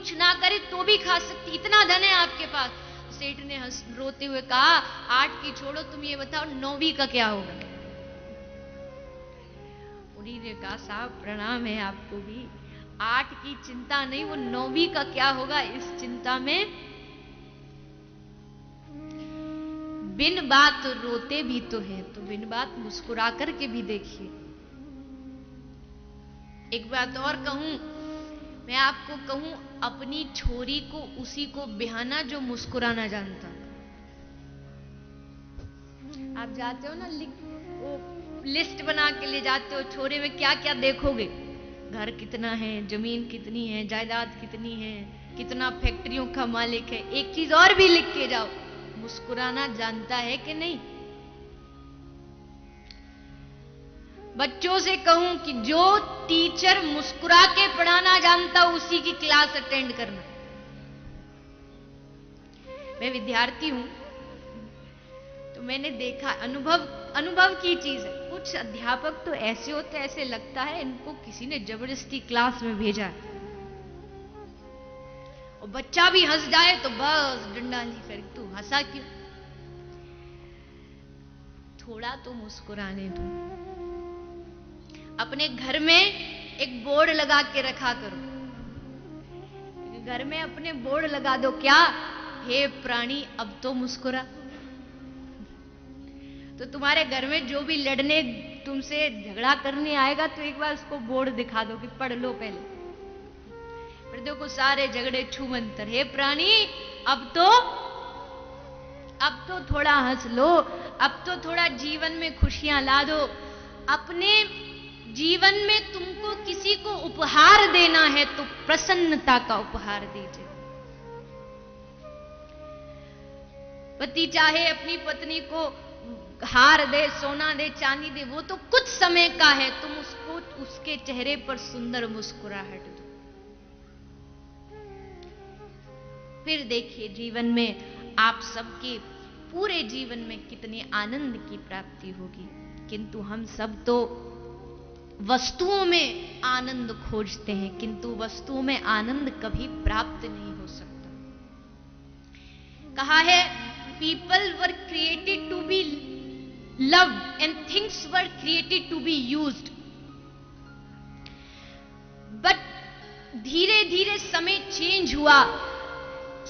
कुछ ना करे तो भी खा सकती, इतना धन है आपके पास। सेठ ने रोते हुए कहा, 8 की छोड़ो, तुम ये बताओ 9वीं का क्या होगा। उन्हीं ने कहा, साहब प्रणाम है आपको भी, 8 की चिंता नहीं, वो 9वीं का क्या होगा इस चिंता में बिन बात रोते भी तो है, तो बिन बात मुस्कुरा करके भी देखिए। एक बात और कहूं, मैं आपको कहूं, अपनी छोरी को उसी को बिहाना जो मुस्कुराना जानता। आप जाते हो ना, वो लिस्ट बना के ले जाते हो, छोरे में क्या क्या देखोगे, घर कितना है, जमीन कितनी है, जायदाद कितनी है, कितना फैक्ट्रियों का मालिक है। एक चीज और भी लिख के जाओ, मुस्कुराना जानता है कि नहीं। बच्चों से कहूं कि जो टीचर मुस्कुरा के पढ़ाना जानता उसी की क्लास अटेंड करना। मैं विद्यार्थी हूं तो मैंने देखा, अनुभव की चीज है, कुछ अध्यापक तो ऐसे होते, ऐसे लगता है इनको किसी ने जबरदस्ती क्लास में भेजा, और बच्चा भी हंस जाए तो बस डंडा लेकर, तू हंसा क्यों, थोड़ा तो मुस्कुराने दो। अपने घर में एक बोर्ड लगा के रखा करो, घर में अपने बोर्ड लगा दो, क्या, हे प्राणी अब तो मुस्कुरा। तो तुम्हारे घर में जो भी लड़ने, तुमसे झगड़ा करने आएगा, तो एक बार उसको बोर्ड दिखा दो कि पढ़ लो पहले, फिर देखो सारे झगड़े छूमंतर। हे प्राणी अब तो थोड़ा हंस लो, अब तो थोड़ा जीवन में खुशियां ला दो। अपने जीवन में तुमको किसी को उपहार देना है तो प्रसन्नता का उपहार दीजिए। पति चाहे अपनी पत्नी को हार दे, सोना दे, चांदी दे, वो तो कुछ समय का है, तुम उसको उसके चेहरे पर सुंदर मुस्कुराहट दो। फिर देखिए जीवन में आप सबके पूरे जीवन में कितने आनंद की प्राप्ति होगी। किंतु हम सब तो वस्तुओं में आनंद खोजते हैं, किंतु वस्तुओं में आनंद कभी प्राप्त नहीं हो सकता। कहा है, people were created to be loved and things were created to be used, but धीरे धीरे समय चेंज हुआ,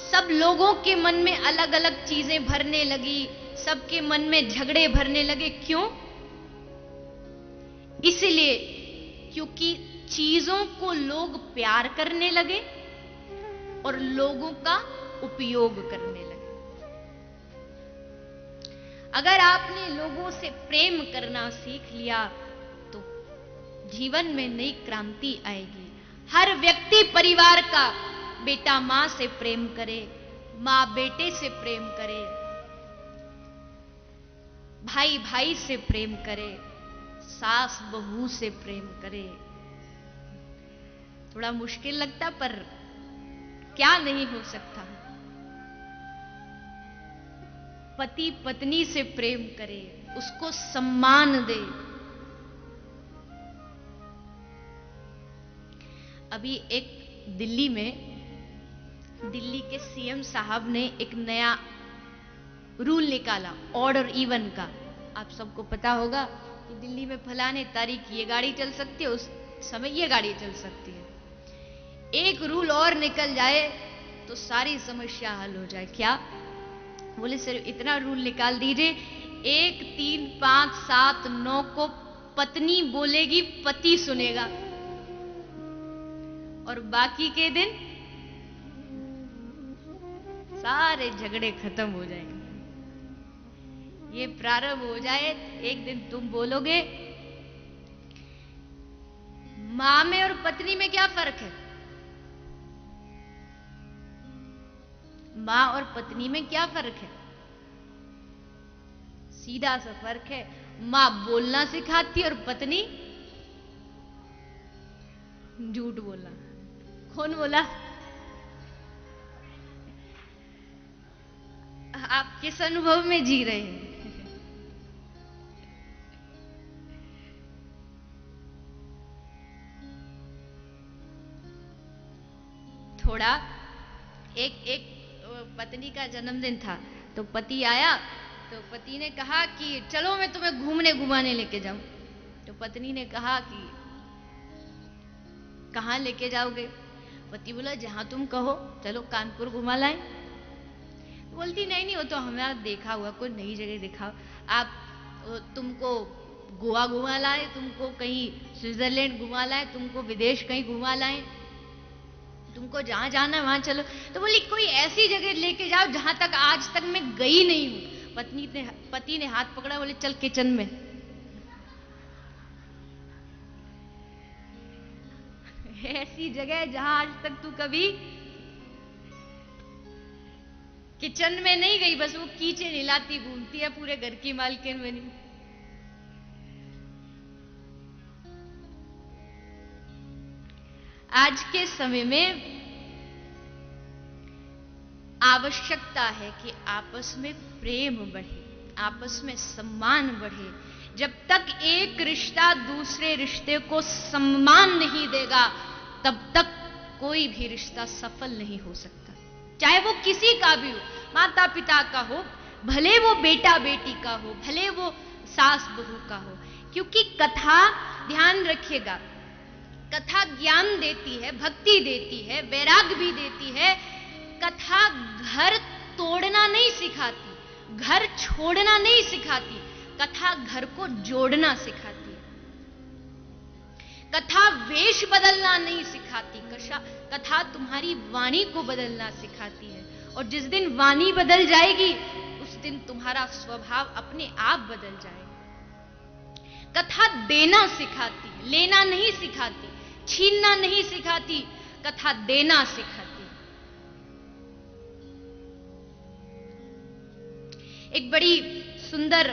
सब लोगों के मन में अलग अलग चीजें भरने लगी, सबके मन में झगड़े भरने लगे। क्यों? इसलिए क्योंकि चीजों को लोग प्यार करने लगे और लोगों का उपयोग करने लगे। अगर आपने लोगों से प्रेम करना सीख लिया तो जीवन में नई क्रांति आएगी। हर व्यक्ति परिवार का, बेटा मां से प्रेम करे, मां बेटे से प्रेम करे, भाई भाई से प्रेम करे, सास बहू से प्रेम करे। थोड़ा मुश्किल लगता, पर क्या नहीं हो सकता। पति पत्नी से प्रेम करे, उसको सम्मान दे। अभी एक दिल्ली के सीएम साहब ने एक नया रूल निकाला, ऑर्डर इवन का। आप सबको पता होगा कि दिल्ली में फलाने तारीख ये गाड़ी चल सकती है, उस समय ये गाड़ी चल सकती है। एक रूल और निकल जाए तो सारी समस्या हल हो जाए। क्या? बोले सिर्फ इतना रूल निकाल दीजिए, 1, 3, 5, 7, 9 को पत्नी बोलेगी, पति सुनेगा, और बाकी के दिन सारे झगड़े खत्म हो जाएंगे। ये प्रारंभ हो जाए, एक दिन तुम बोलोगे, मां में और पत्नी में क्या फर्क है? मां और पत्नी में क्या फर्क है? सीधा सा फर्क है, मां बोलना सिखाती और पत्नी झूठ बोलना। कौन बोला? आप किस अनुभव में जी रहे हैं? थोड़ा एक एक पत्नी का जन्मदिन था, तो पति आया, तो पति ने कहा कि चलो मैं तुम्हें घूमने घुमाने लेके जाऊं। तो पत्नी ने कहा कि कहाँ लेके जाओगे? पति बोला जहां तुम कहो, चलो कानपुर घुमा लाएं। बोलती नहीं नहीं, वो तो हमारा देखा हुआ, कोई नई जगह दिखाओ। आप तुमको गोवा घुमा लाए, तुमको कहीं स्विट्जरलैंड घुमा लाए, तुमको विदेश कहीं घुमा लाए, तुमको जहां जाना वहां चलो। तो बोली कोई ऐसी जगह लेके जाओ जहां तक आज तक मैं गई नहीं हूं। पति ने हाथ पकड़ा, बोले चल किचन में। ऐसी जगह जहां आज तक तू कभी किचन में नहीं गई, बस वो कीचड़ हिलाती घूमती है, पूरे घर की मालकिन बनी। आज के समय में आवश्यकता है कि आपस में प्रेम बढ़े, आपस में सम्मान बढ़े। जब तक एक रिश्ता दूसरे रिश्ते को सम्मान नहीं देगा, तब तक कोई भी रिश्ता सफल नहीं हो सकता, चाहे वो किसी का भी हो, माता पिता का हो, भले वो बेटा बेटी का हो, भले वो सास बहू का हो। क्योंकि कथा, ध्यान रखिएगा, कथा ज्ञान देती है, भक्ति देती है, वैराग्य भी देती है। कथा घर तोड़ना नहीं सिखाती, घर छोड़ना नहीं सिखाती, कथा घर को जोड़ना सिखाती है। कथा वेश बदलना नहीं सिखाती, कथा तुम्हारी वाणी को बदलना सिखाती है। और जिस दिन वाणी बदल जाएगी, उस दिन तुम्हारा स्वभाव अपने आप बदल जाएगा। कथा देना सिखाती है, लेना नहीं सिखाती, छीनना नहीं सिखाती, कथा देना सिखाती। एक बड़ी सुंदर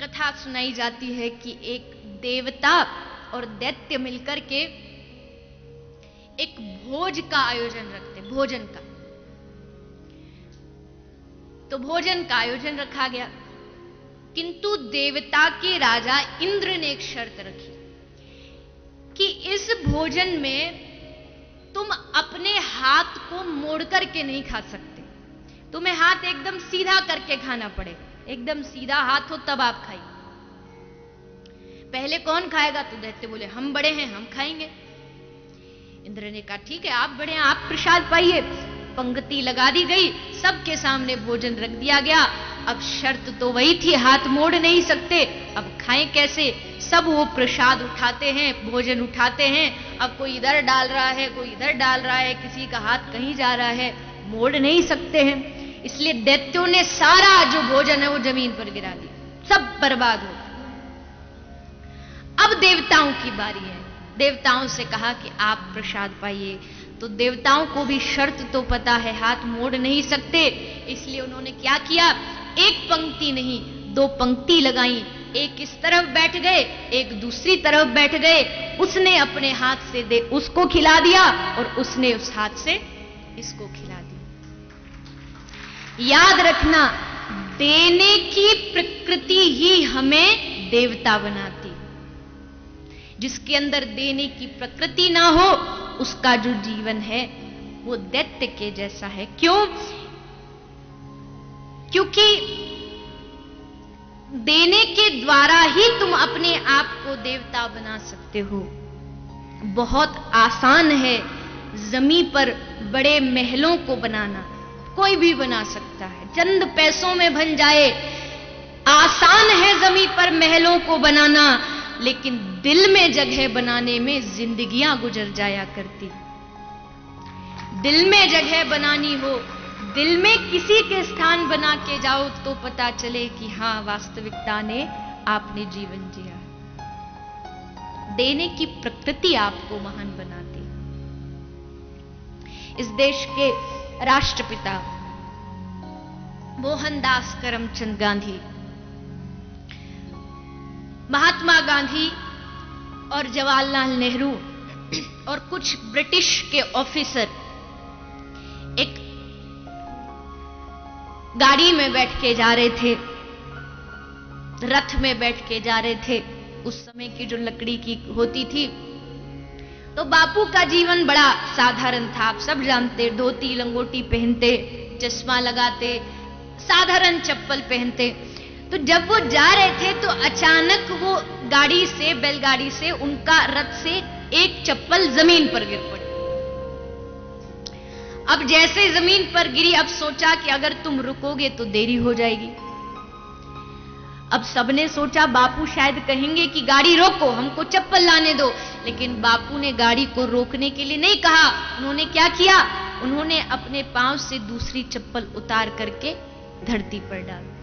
कथा सुनाई जाती है कि एक देवता और दैत्य मिलकर के एक भोज का आयोजन रखते, भोजन का। तो भोजन का आयोजन रखा गया, किंतु देवता के राजा इंद्र ने एक शर्त रखी कि इस भोजन में तुम अपने हाथ को मोड़ करके नहीं खा सकते, तुम्हें हाथ एकदम सीधा करके खाना पड़ेगा। एकदम सीधा हाथ हो तब आप खाइए। पहले कौन खाएगा? तो दैत्य बोले हम बड़े हैं, हम खाएंगे। इंद्र ने कहा ठीक है, आप बड़े हैं, आप प्रसाद पाइए। पंक्ति लगा दी गई, सबके सामने भोजन रख दिया गया। अब शर्त तो वही थी, हाथ मोड़ नहीं सकते, अब खाएं कैसे? सब वो प्रसाद उठाते हैं, भोजन उठाते हैं। अब कोई इधर डाल रहा है, कोई इधर डाल रहा है, किसी का हाथ कहीं जा रहा है, मोड़ नहीं सकते हैं। इसलिए दैत्यों ने सारा जो भोजन है वो जमीन पर गिरा दिया, सब बर्बाद हो। अब देवताओं की बारी है। देवताओं से कहा कि आप प्रसाद पाइए। तो देवताओं को भी शर्त तो पता है, हाथ मोड़ नहीं सकते। इसलिए उन्होंने क्या किया, एक पंक्ति नहीं 2 पंक्ति लगाई। एक इस तरफ बैठ गए, एक दूसरी तरफ बैठ गए। उसने अपने हाथ से उसको खिला दिया और उसने उस हाथ से इसको खिला दिया। याद रखना, देने की प्रकृति ही हमें देवता बनाती। जिसके अंदर देने की प्रकृति ना हो, उसका जो जीवन है वो दैत्य के जैसा है। क्यों? क्योंकि देने के द्वारा ही तुम अपने आप को देवता बना सकते हो। बहुत आसान है जमीन पर बड़े महलों को बनाना, कोई भी बना सकता है, चंद पैसों में बन जाए। आसान है जमीन पर महलों को बनाना, लेकिन दिल में जगह बनाने में जिंदगियां गुजर जाया करती। दिल में जगह बनानी हो, दिल में किसी के स्थान बना के जाओ तो पता चले कि हां, वास्तविकता ने आपने जीवन जिया। देने की प्रकृति आपको महान बनाती। इस देश के राष्ट्रपिता मोहनदास करमचंद गांधी, महात्मा गांधी और जवाहरलाल नेहरू और कुछ ब्रिटिश के ऑफिसर एक गाड़ी में बैठ के जा रहे थे, रथ में बैठ के जा रहे थे। उस समय की जो लकड़ी की होती थी, तो बापू का जीवन बड़ा साधारण था, आप सब जानते, धोती लंगोटी पहनते, चश्मा लगाते, साधारण चप्पल पहनते। तो जब वो जा रहे थे तो अचानक वो गाड़ी से, बैलगाड़ी से, उनका रथ से एक चप्पल जमीन पर गिर पड़ी। अब जैसे जमीन पर गिरी, अब सोचा कि अगर तुम रुकोगे तो देरी हो जाएगी। अब सबने सोचा बापू शायद कहेंगे कि गाड़ी रोको, हमको चप्पल लाने दो, लेकिन बापू ने गाड़ी को रोकने के लिए नहीं कहा। उन्होंने क्या किया, उन्होंने अपने पांव से दूसरी चप्पल उतार करके धरती पर डाल दी।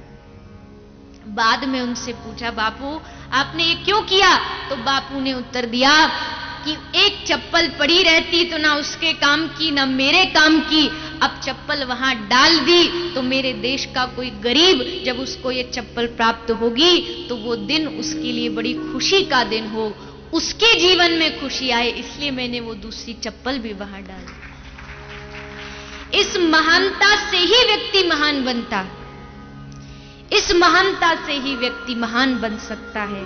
बाद में उनसे पूछा, बापू आपने ये क्यों किया? तो बापू ने उत्तर दिया कि एक चप्पल पड़ी रहती तो ना उसके काम की ना मेरे काम की, अब चप्पल वहां डाल दी तो मेरे देश का कोई गरीब जब उसको ये चप्पल प्राप्त होगी तो वो दिन उसके लिए बड़ी खुशी का दिन हो, उसके जीवन में खुशी आए, इसलिए मैंने वो दूसरी चप्पल भी वहां डाल दी। इस महानता से ही व्यक्ति महान बनता है, इस महानता से ही व्यक्ति महान बन सकता है।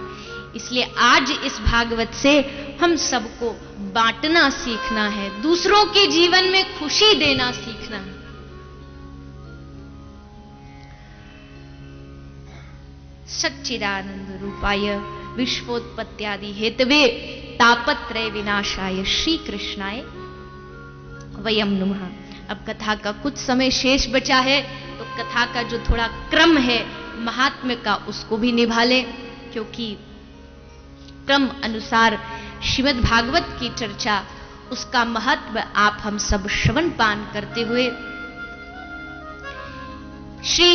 इसलिए आज इस भागवत से हम सबको बांटना सीखना है, दूसरों के जीवन में खुशी देना सीखना है। सच्चिदानंद रूपाय विश्वोत्पत्त्यादि हेतवे तापत्रय विनाशाय श्री कृष्णाय वयम नमः। अब कथा का कुछ समय शेष बचा है, तो कथा का जो थोड़ा क्रम है महात्म्य का उसको भी निभा लें, क्योंकि क्रम अनुसार श्रीमद् भागवत की चर्चा, उसका महत्व आप हम सब श्रवण पान करते हुए श्री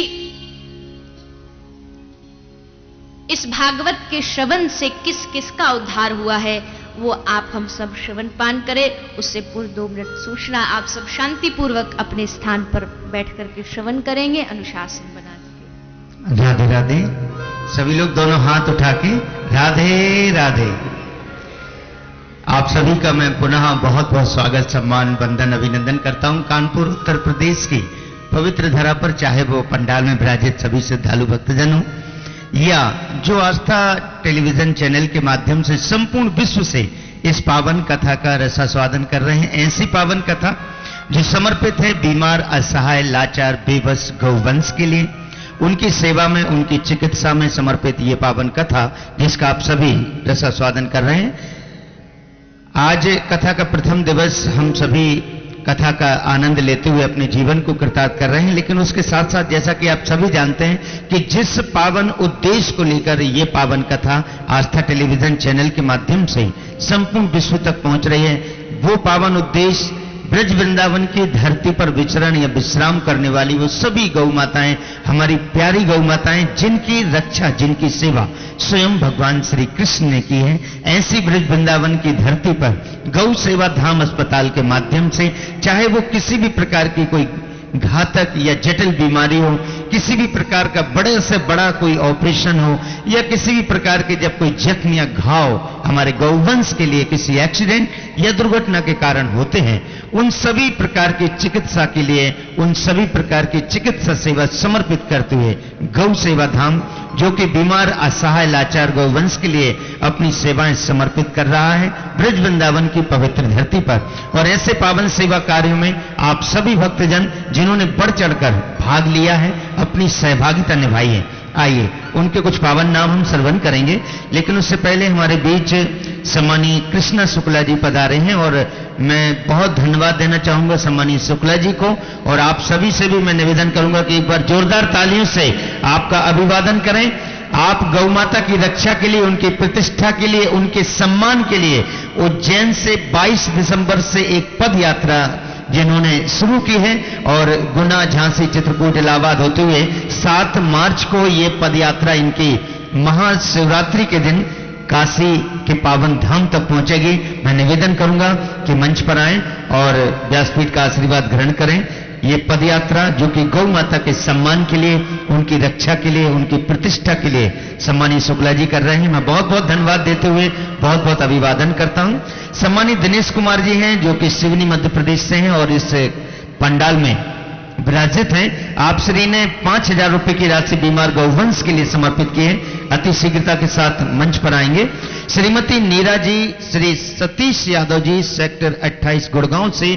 इस भागवत के श्रवण से किस किस का उद्धार हुआ है वो आप हम सब श्रवण पान करें। उससे पूर्व 2 मिनट सूचना, आप सब शांति पूर्वक अपने स्थान पर बैठ करके श्रवण करेंगे। अनुशासन बना दीजिए। राधे राधे। सभी लोग दोनों हाथ उठा के राधे राधे। आप सभी का मैं पुनः बहुत बहुत स्वागत, सम्मान, वंदन, अभिनंदन करता हूं। कानपुर उत्तर प्रदेश की पवित्र धरा पर, चाहे वो पंडाल में विराजित सभी श्रद्धालु भक्तजन हो या जो आस्था टेलीविजन चैनल के माध्यम से संपूर्ण विश्व से इस पावन कथा का रसास्वादन कर रहे हैं। ऐसी पावन कथा जो समर्पित है बीमार, असहाय, लाचार, बेबस गौवंश के लिए, उनकी सेवा में, उनकी चिकित्सा में समर्पित ये पावन कथा जिसका आप सभी रसास्वादन कर रहे हैं। आज कथा का प्रथम दिवस, हम सभी कथा का आनंद लेते हुए अपने जीवन को कृतार्थ कर रहे हैं, लेकिन उसके साथ साथ जैसा कि आप सभी जानते हैं कि जिस पावन उद्देश्य को लेकर ये पावन कथा आस्था टेलीविजन चैनल के माध्यम से संपूर्ण विश्व तक पहुंच रही है, वो पावन उद्देश्य ब्रज वृंदावन की धरती पर विचरण या विश्राम करने वाली वो सभी गौ माताएं, हमारी प्यारी गौ माताएं, जिनकी रक्षा, जिनकी सेवा स्वयं भगवान श्री कृष्ण ने की है। ऐसी ब्रज वृंदावन की धरती पर गौ सेवा धाम अस्पताल के माध्यम से, चाहे वो किसी भी प्रकार की कोई घातक या जटिल बीमारी हो, किसी भी प्रकार का बड़े से बड़ा कोई ऑपरेशन हो, या किसी भी प्रकार के जब कोई जख्म या घाव हमारे गौवंश के लिए किसी एक्सीडेंट या दुर्घटना के कारण होते हैं, उन सभी प्रकार की चिकित्सा के लिए, उन सभी प्रकार की चिकित्सा सेवा समर्पित करते हुए गौ सेवा धाम, जो कि बीमार, असहाय, लाचार गौवंश के लिए अपनी सेवाएं समर्पित कर रहा है ब्रज वृंदावन की पवित्र धरती पर। और ऐसे पावन सेवा कार्यों में आप सभी भक्तजन जिन्होंने बढ़ चढ़कर भाग लिया है, अपनी सहभागिता निभाई है। आइए उनके कुछ पावन नाम हम श्रवण करेंगे, लेकिन उससे पहले हमारे बीच सम्मानीय कृष्णा शुक्ला जी पधारे हैं और मैं बहुत धन्यवाद देना चाहूंगा सम्मानीय शुक्ला जी को। और आप सभी से भी मैं निवेदन करूंगा कि एक बार जोरदार तालियों से आपका अभिवादन करें। आप गौ माता की रक्षा के लिए, उनकी प्रतिष्ठा के लिए, उनके सम्मान के लिए उज्जैन से 22 दिसंबर से एक पद यात्रा जिन्होंने शुरू की है और गुना, झांसी, चित्रकूट, इलाहाबाद होते हुए 7 मार्च को ये पद यात्रा इनकी महाशिवरात्रि के दिन काशी के पावन धाम तक पहुंचेगी। मैं निवेदन करूंगा कि मंच पर आएं और व्यासपीठ का आशीर्वाद ग्रहण करें। ये पदयात्रा जो कि गौ माता के सम्मान के लिए, उनकी रक्षा के लिए, उनकी प्रतिष्ठा के लिए सम्मानीय शुक्ला जी कर रहे हैं। मैं बहुत बहुत धन्यवाद देते हुए बहुत बहुत अभिवादन करता हूं। सम्मानीय दिनेश कुमार जी हैं जो कि सिवनी मध्य प्रदेश से हैं और इस पंडाल में विराजित हैं। आप श्री ने 5000 रुपए की राशि बीमार गौवंश के लिए समर्पित की है। अति शीघ्रता के साथ मंच पर आएंगे। श्रीमती नीरा जी, श्री सतीश यादव जी, सेक्टर 28 गुड़गांव से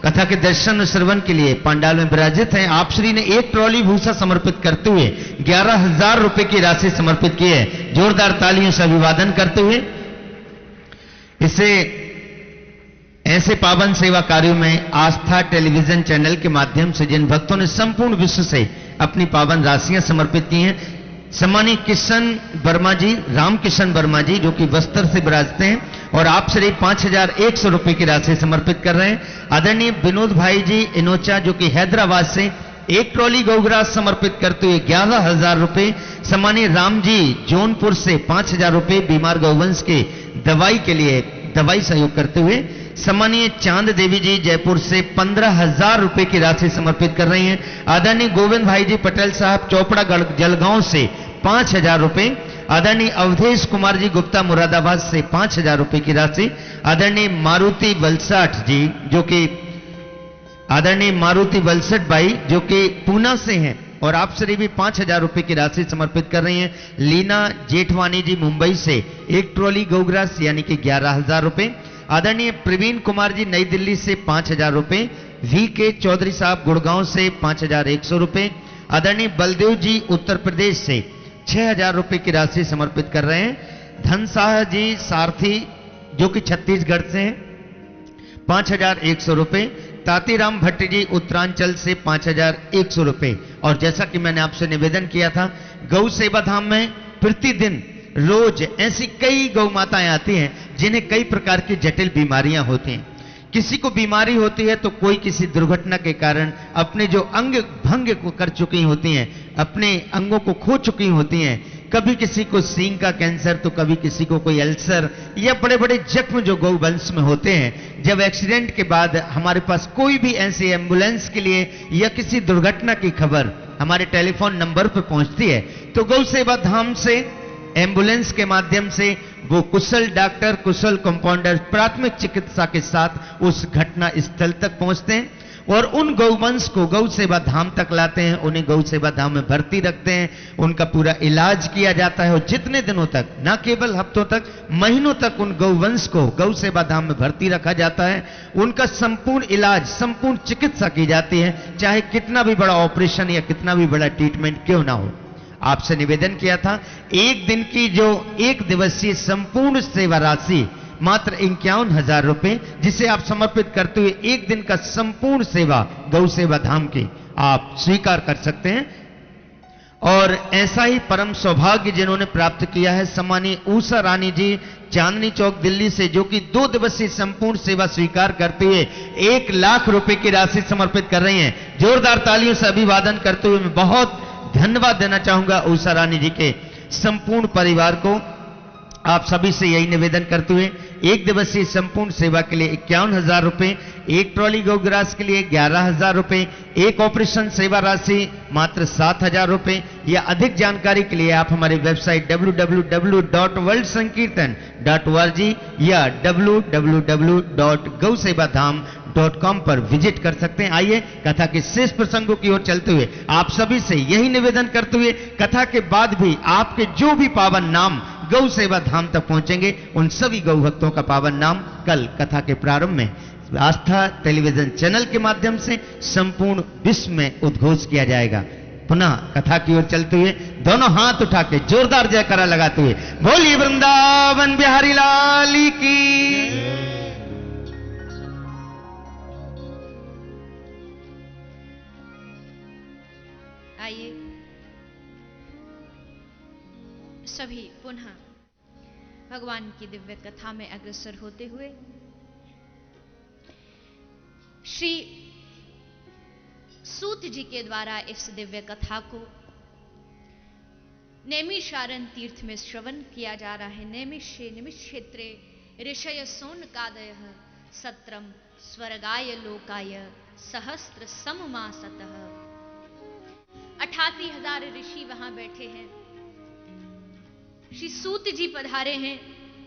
कथा के दर्शन और श्रवण के लिए पंडाल में विराजित हैं। आप श्री ने एक ट्रॉली भूसा समर्पित करते हुए 11,000 रुपए की राशि समर्पित की है। जोरदार तालियों से अभिवादन करते हुए इसे ऐसे पावन सेवा कार्यों में आस्था टेलीविजन चैनल के माध्यम से जिन भक्तों ने संपूर्ण विश्व से अपनी पावन राशियां समर्पित की हैं, सम्मानीय किशन वर्मा जी, राम किशन वर्मा जी, जो कि बस्तर से विराजते हैं और आप श्री 5,100 रुपए की राशि समर्पित कर रहे हैं। आदरणीय विनोद भाई जी इनोचा, जो कि हैदराबाद से एक ट्रॉली गौग्रास समर्पित करते हुए 11,000 रुपए। सम्मानीय राम जी जौनपुर से 5,000 रुपए बीमार गौवंश के दवाई के लिए दवाई सहयोग करते हुए। सम्मानीय चांद देवी जी जयपुर से 15,000 रुपए की राशि समर्पित कर रही हैं। आदरणीय गोविंद भाई जी पटेल साहब चौपड़ा जलगांव से 5,000 रुपए। आदरणीय अवधेश कुमार जी गुप्ता मुरादाबाद से 5,000 रुपए की राशि। आदरणीय मारुति वलसाठ जी, जो कि आदरणीय मारुति वलसठ भाई जो कि पूना से हैं और आप श्री भी 5,000 रुपए की राशि समर्पित कर रही हैं। लीना जेठवानी जी मुंबई से एक ट्रॉली गौग्रास यानी कि 11,000 रुपए। आदरणीय प्रवीण कुमार जी नई दिल्ली से 5,000 रुपए। वी के चौधरी साहब गुड़गांव से 5,100 रुपए। आदरणीय बलदेव जी उत्तर प्रदेश से 6,000 रुपए की राशि समर्पित कर रहे हैं। धनसाह जी सारथी जो कि छत्तीसगढ़ से हैं 5,100 रुपए। तातीराम भट्ट जी उत्तरांचल से 5,100 रुपए। और जैसा कि मैंने आपसे निवेदन किया था, गौ सेवा धाम में प्रतिदिन रोज ऐसी कई गौ माताएं आती हैं जिन्हें कई प्रकार की जटिल बीमारियां होती हैं। किसी को बीमारी होती है तो कोई किसी दुर्घटना के कारण अपने जो अंग भंग को कर चुकी होती हैं, अपने अंगों को खो चुकी होती हैं। कभी किसी को सींग का कैंसर तो कभी किसी को कोई अल्सर या बड़े बड़े जख्म जो गौ वंश में होते हैं। जब एक्सीडेंट के बाद हमारे पास कोई भी ऐसी एम्बुलेंस के लिए या किसी दुर्घटना की खबर हमारे टेलीफोन नंबर पर पहुंचती है तो गौ सेवा धाम से एम्बुलेंस के माध्यम से वो कुशल डॉक्टर, कुशल कंपाउंडर प्राथमिक चिकित्सा के साथ उस घटना स्थल तक पहुंचते हैं और उन गौवंश को गौ सेवा धाम तक लाते हैं। उन्हें गौ सेवा धाम में भर्ती रखते हैं, उनका पूरा इलाज किया जाता है और जितने दिनों तक, न केवल हफ्तों तक, महीनों तक उन गौवंश को गौ सेवा धाम में भर्ती रखा जाता है। उनका संपूर्ण इलाज, संपूर्ण चिकित्सा की जाती है, चाहे कितना भी बड़ा ऑपरेशन या कितना भी बड़ा ट्रीटमेंट क्यों ना हो। आपसे निवेदन किया था, एक दिन की जो एक दिवसीय संपूर्ण सेवा राशि मात्र 51,000 रुपए, जिसे आप समर्पित करते हुए एक दिन का संपूर्ण सेवा गौ सेवा धाम की आप स्वीकार कर सकते हैं। और ऐसा ही परम सौभाग्य जिन्होंने प्राप्त किया है, सम्मानीय ऊषा रानी जी चांदनी चौक दिल्ली से, जो कि 2 दिवसीय संपूर्ण सेवा स्वीकार करते हुए 1 लाख रुपए की राशि समर्पित कर रही हैं। जोरदार तालियों से अभिवादन करते हुए मैं बहुत धन्यवाद देना चाहूंगा ऊषा रानी जी के संपूर्ण परिवार को। आप सभी से यही निवेदन करते हुए एक दिवसीय संपूर्ण सेवा के लिए 51,000 रुपए, एक ट्रॉली गौग्रास के लिए 11,000 रुपए, एक ऑपरेशन सेवा राशि मात्र 7,000 रुपए। या अधिक जानकारी के लिए आप हमारी वेबसाइट www.worldsankirtan.org या www.gausevadham.com पर विजिट कर सकते हैं। आइए कथा के शेष प्रसंगों की ओर चलते हुए आप सभी से यही निवेदन करते हुए कथा के बाद भी आपके जो भी पावन नाम गौ सेवा धाम तक पहुंचेंगे, उन सभी गौ भक्तों का पावन नाम कल कथा के प्रारंभ में आस्था टेलीविजन चैनल के माध्यम से संपूर्ण विश्व में उद्घोष किया जाएगा। पुनः कथा की ओर चलते हुए दोनों हाथ उठा के जोरदार जयकारा लगाते हुए बोलिए वृंदावन बिहारी लाल की। आइए सभी पुनः भगवान की दिव्य कथा में अग्रसर होते हुए श्री सूत जी के द्वारा इस दिव्य कथा को नैमिषारण्य तीर्थ में श्रवण किया जा रहा है। नैमिषे निमिषेत्रे ऋषय सोनकादयः सत्रम स्वर्गाय लोकाय सहस्त्र सममासतः। 88,000 ऋषि वहां बैठे हैं। श्री सूत जी पधारे हैं,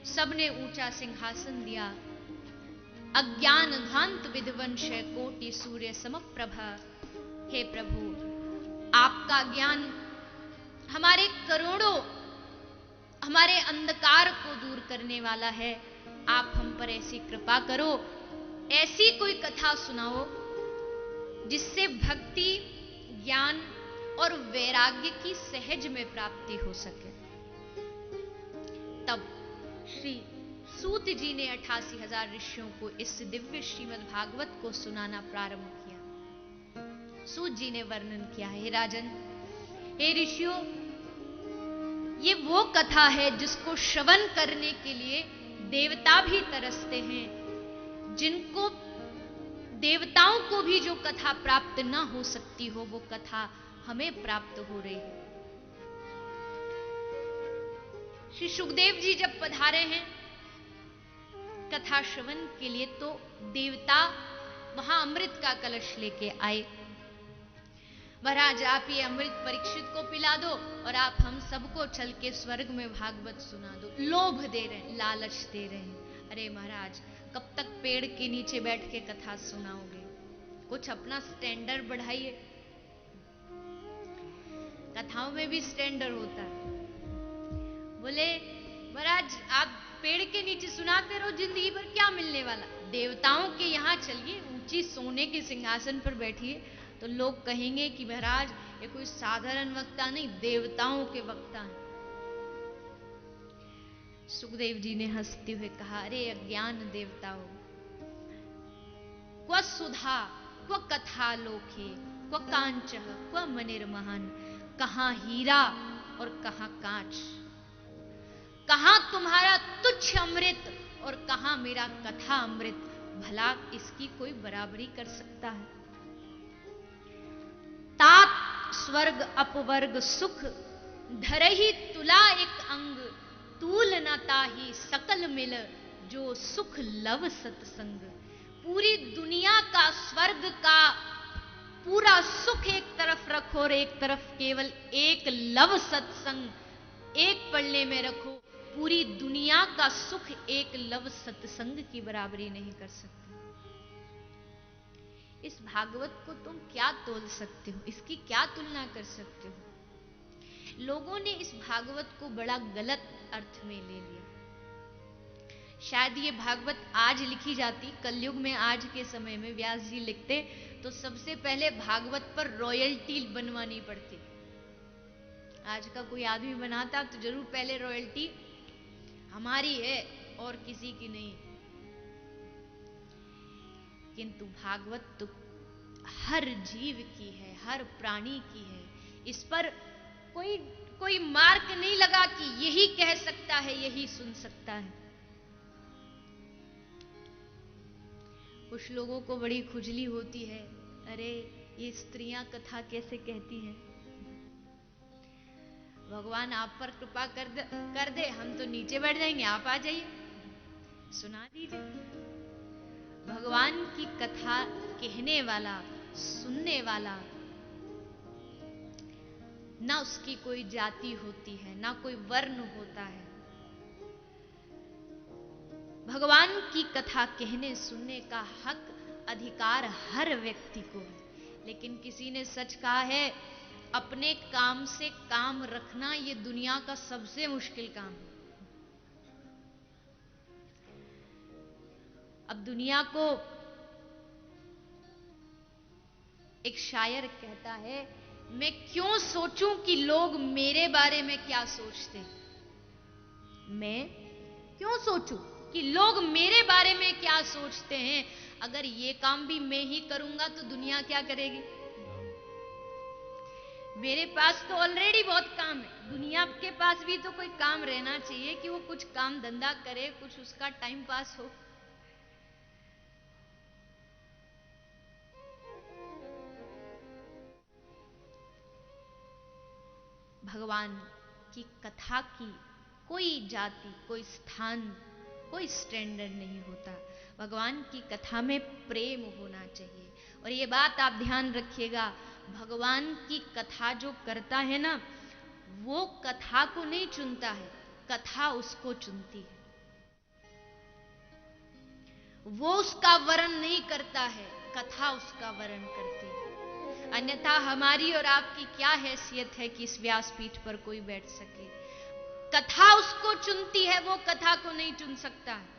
सबने ऊंचा सिंहासन दिया। अज्ञान ध्वांत विध्वंस कोटि सूर्य समप्रभा। हे प्रभु, आपका ज्ञान हमारे करोड़ों हमारे अंधकार को दूर करने वाला है। आप हम पर ऐसी कृपा करो, ऐसी कोई कथा सुनाओ जिससे भक्ति, ज्ञान और वैराग्य की सहज में प्राप्ति हो सके। तब श्री सूत जी ने 88,000 ऋषियों को इस दिव्य श्रीमद् भागवत को सुनाना प्रारंभ किया। सूत जी ने वर्णन किया, हे राजन, हे ऋषियों, ये वो कथा है जिसको श्रवण करने के लिए देवता भी तरसते हैं, जिनको देवताओं को भी जो कथा प्राप्त न हो सकती हो, वो कथा हमें प्राप्त हो रही है। श्री सुखदेव जी जब पधारे हैं कथा श्रवण के लिए, तो देवता वहां अमृत का कलश लेके आए। महाराज, आप ये अमृत परीक्षित को पिला दो और आप हम सबको चल के स्वर्ग में भागवत सुना दो। लोभ दे रहे हैं, लालच दे रहे हैं। अरे महाराज, कब तक पेड़ के नीचे बैठ के कथा सुनाओगे? कुछ अपना स्टैंडर्ड बढ़ाइए। कथाओं में भी स्टैंडर्ड होता है। बोले महाराज, आप पेड़ के नीचे सुनाते रहो, जिंदगी भर क्या मिलने वाला? देवताओं के यहां चलिए, ऊंची सोने के सिंहासन पर बैठिए, तो लोग कहेंगे कि महाराज ये कोई साधारण वक्ता नहीं, देवताओं के वक्ता हैं। सुखदेव जी ने हंसते हुए कहा, अरे अज्ञान देवताओं, क्व सुधा क्व कथा लोके क्व कांचः क्व मनिर्महान। कहां हीरा और कहां कांच, कहां तुम्हारा तुच्छ अमृत और कहां मेरा कथा अमृत। भला इसकी कोई बराबरी कर सकता है? तात स्वर्ग अपवर्ग सुख, धरहि तुला एक अंग। तूल न ताहि सकल मिल, जो सुख लव सत्संग। पूरी दुनिया का, स्वर्ग का पूरा सुख एक तरफ रखो और एक तरफ केवल एक लव सत्संग एक पल्ले में रखो। पूरी दुनिया का सुख एक लव सत्संग की बराबरी नहीं कर सकते। इस भागवत को तुम क्या तोल सकते हो? इसकी क्या तुलना कर सकते हो? लोगों ने इस भागवत को बड़ा गलत अर्थ में ले लिया। शायद ये भागवत आज लिखी जाती, कलयुग में, आज के समय में व्यास जी लिखते, तो सबसे पहले भागवत पर रॉयल्टी बनवानी पड़ती। आज का कोई आदमी बनाता तो जरूर पहले रॉयल्टी हमारी है और किसी की नहीं। किंतु भागवत तो हर जीव की है, हर प्राणी की है। इस पर कोई मार्क नहीं लगा कि यही कह सकता है, यही सुन सकता है। कुछ लोगों को बड़ी खुजली होती है, अरे ये स्त्रियां कथा कैसे कहती हैं? भगवान आप पर कृपा कर दे, हम तो नीचे बैठ जाएंगे, आप आ जाइए, सुना दीजिए। भगवान की कथा कहने वाला, सुनने वाला, ना उसकी कोई जाति होती है, ना कोई वर्ण होता है। भगवान की कथा कहने सुनने का हक, अधिकार हर व्यक्ति को है। लेकिन किसी ने सच कहा है, अपने काम से काम रखना ये दुनिया का सबसे मुश्किल काम है। अब दुनिया को, एक शायर कहता है, मैं क्यों सोचूं कि लोग मेरे बारे में क्या सोचते हैं। मैं क्यों सोचूं कि लोग मेरे बारे में क्या सोचते हैं। अगर ये काम भी मैं ही करूंगा तो दुनिया क्या करेगी? मेरे पास तो ऑलरेडी बहुत काम है, दुनिया के पास भी तो कोई काम रहना चाहिए कि वो कुछ काम धंधा करे, कुछ उसका टाइम पास हो। भगवान की कथा की कोई जाति, कोई स्थान, कोई स्टैंडर्ड नहीं होता। भगवान की कथा में प्रेम होना चाहिए। और ये बात आप ध्यान रखिएगा, भगवान की कथा जो करता है ना, वो कथा को नहीं चुनता है, कथा उसको चुनती है। वो उसका वर्ण नहीं करता है, कथा उसका वर्ण करती है। अन्यथा हमारी और आपकी क्या हैसियत है कि इस व्यासपीठ पर कोई बैठ सके। कथा उसको चुनती है, वो कथा को नहीं चुन सकता है।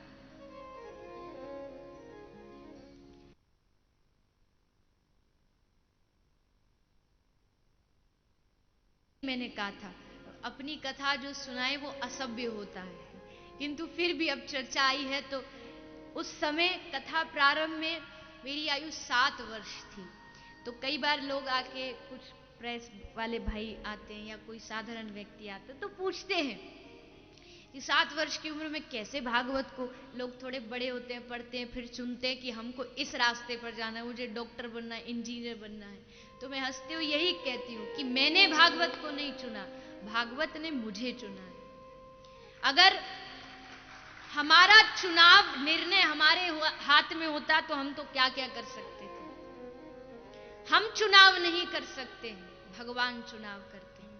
मैंने कहा था अपनी कथा जो सुनाए वो असभ्य होता है, किंतु फिर भी अब चर्चा आई है तो उस समय कथा प्रारंभ में मेरी आयु 7 वर्ष थी। तो कई बार लोग आके, कुछ प्रेस वाले भाई आते हैं या कोई साधारण व्यक्ति आता है तो पूछते हैं कि 7 वर्ष की उम्र में कैसे भागवत को, लोग थोड़े बड़े होते हैं, पढ़ते हैं, फिर चुनते हैं कि हमको इस रास्ते पर जाना है, मुझे डॉक्टर बनना है, इंजीनियर बनना है। तो मैं हंसते हुए यही कहती हूँ कि मैंने भागवत को नहीं चुना, भागवत ने मुझे चुना है। अगर हमारा चुनाव निर्णय हमारे हाथ में होता तो हम तो क्या क्या कर सकते थे। हम चुनाव नहीं कर सकते हैं, भगवान चुनाव करते हैं।